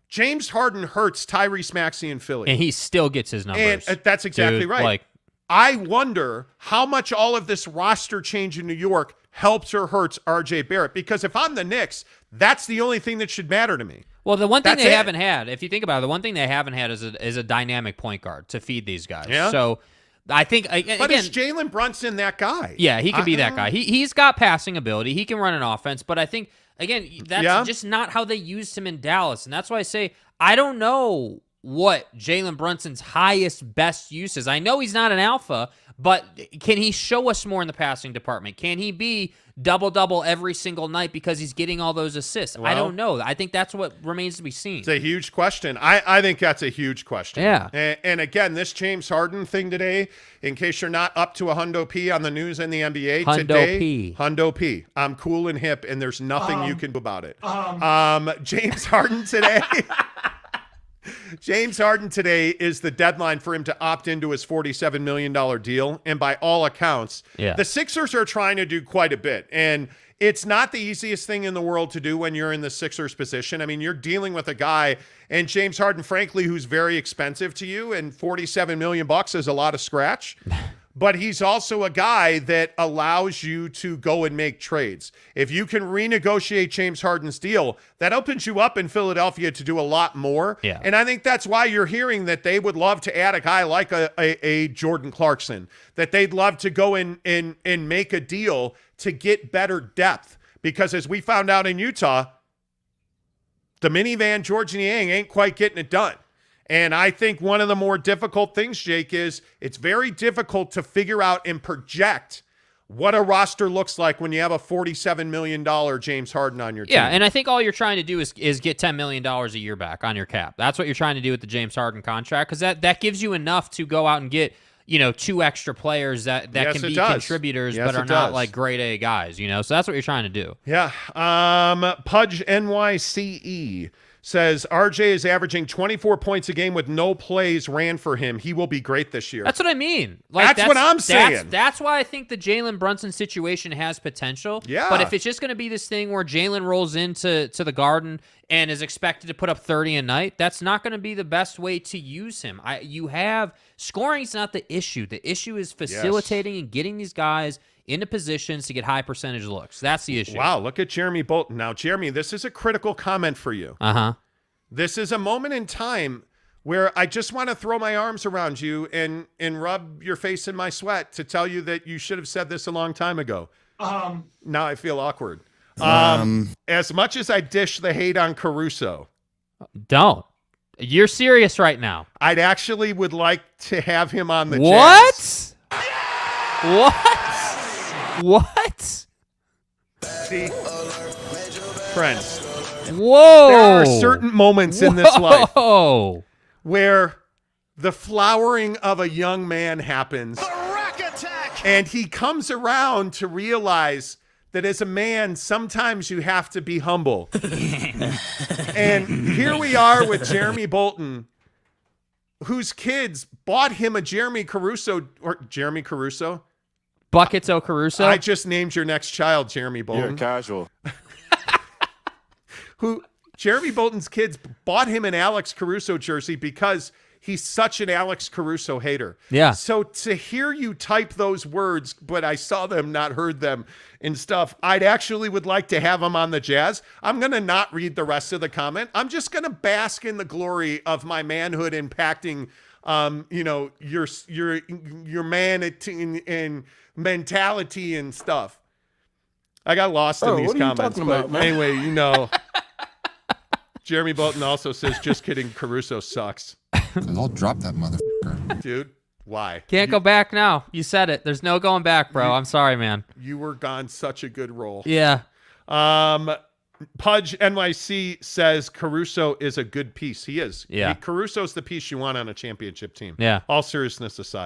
James Harden hurts Tyrese Maxey in Philly. And he still gets his numbers. And that's exactly right. I wonder how much all of this roster change in New York helps or hurts RJ Barrett, because if I'm the Knicks, that's the only thing that should matter to me. Well, the one thing they haven't had, if you think about it, the one thing they haven't had is a dynamic point guard to feed these guys. Yeah. So I think, but is Jalen Brunson that guy? Yeah, he could be that guy. He's got passing ability. He can run an offense, but I think Again, that's just not how they used him in Dallas. And that's why I say I don't know what Jalen Brunson's highest, best use is. I know he's not an alpha, but can he show us more in the passing department? Can he be double-double every single night because he's getting all those assists? I don't know. I think that's what remains to be seen. It's a huge question. I think that's a huge question. Yeah. And again, this James Harden thing today, in case you're not up to a Hundo P on the news in the NBA today. Hundo P. I'm cool and hip, and there's nothing you can do about it. James Harden today. James Harden today is the deadline for him to opt into his $47 million deal. And by all accounts, the Sixers are trying to do quite a bit. And it's not the easiest thing in the world to do when you're in the Sixers position. I mean, you're dealing with a guy, and James Harden, frankly, who's very expensive to you, and $47 million is a lot of scratch. But he's also a guy that allows you to go and make trades. If you can renegotiate James Harden's deal, that opens you up in Philadelphia to do a lot more. Yeah. And I think that's why you're hearing that they would love to add a guy like a Jordan Clarkson, that they'd love to go in and make a deal to get better depth. Because as we found out in Utah, the minivan George Niang ain't quite getting it done. And I think one of the more difficult things, Jake, is it's very difficult to figure out and project what a roster looks like when you have a $47 million James Harden on your team. Yeah, and I think all you're trying to do is get $10 million a year back on your cap. That's what you're trying to do with the James Harden contract, because that gives you enough to go out and get, two extra players that can be contributors but are not like grade A guys, So that's what you're trying to do. Yeah. Pudge NYCE says RJ is averaging 24 points a game with no plays ran for him. He will be great this year. That's what I mean. That's what I'm saying. That's why I think the Jalen Brunson situation has potential. Yeah. But if it's just going to be this thing where Jalen rolls into the Garden and is expected to put up 30 a night, that's not going to be the best way to use him. Scoring is not the issue. The issue is facilitating and getting these guys into positions to get high percentage looks. That's the issue. Wow, look at Jeremy Bolton. Now, Jeremy, this is a critical comment for you. Uh-huh. This is a moment in time where I just want to throw my arms around you and rub your face in my sweat to tell you that you should have said this a long time ago. Now I feel awkward. As much as I dish the hate on Caruso. Don't. You're serious right now. I'd actually would like to have him on the What? Jazz. What? See? Friends. Whoa. There are certain moments in this life Whoa. where the flowering of a young man happens. And he comes around to realize that as a man, sometimes you have to be humble. And here we are with Jeremy Bolton, whose kids bought him a Jeremy Caruso. Buckets O Caruso. I just named your next child Jeremy Bolton. You're casual. Jeremy Bolton's kids bought him an Alex Caruso jersey because he's such an Alex Caruso hater. Yeah. So to hear you type those words, but I saw them, not heard them and stuff, I'd actually would like to have him on the Jazz. I'm going to not read the rest of the comment. I'm just going to bask in the glory of my manhood impacting, your manity and mentality and stuff. I got lost in these comments, but anyway, Jeremy Bolton also says, just kidding, Caruso sucks. I'll drop that motherfucker. Dude, why? Can't go back now. You said it. There's no going back, bro. I'm sorry, man. You were gone such a good role. Yeah. Pudge NYC says Caruso is a good piece. He is. Yeah. Caruso's the piece you want on a championship team. Yeah. All seriousness aside.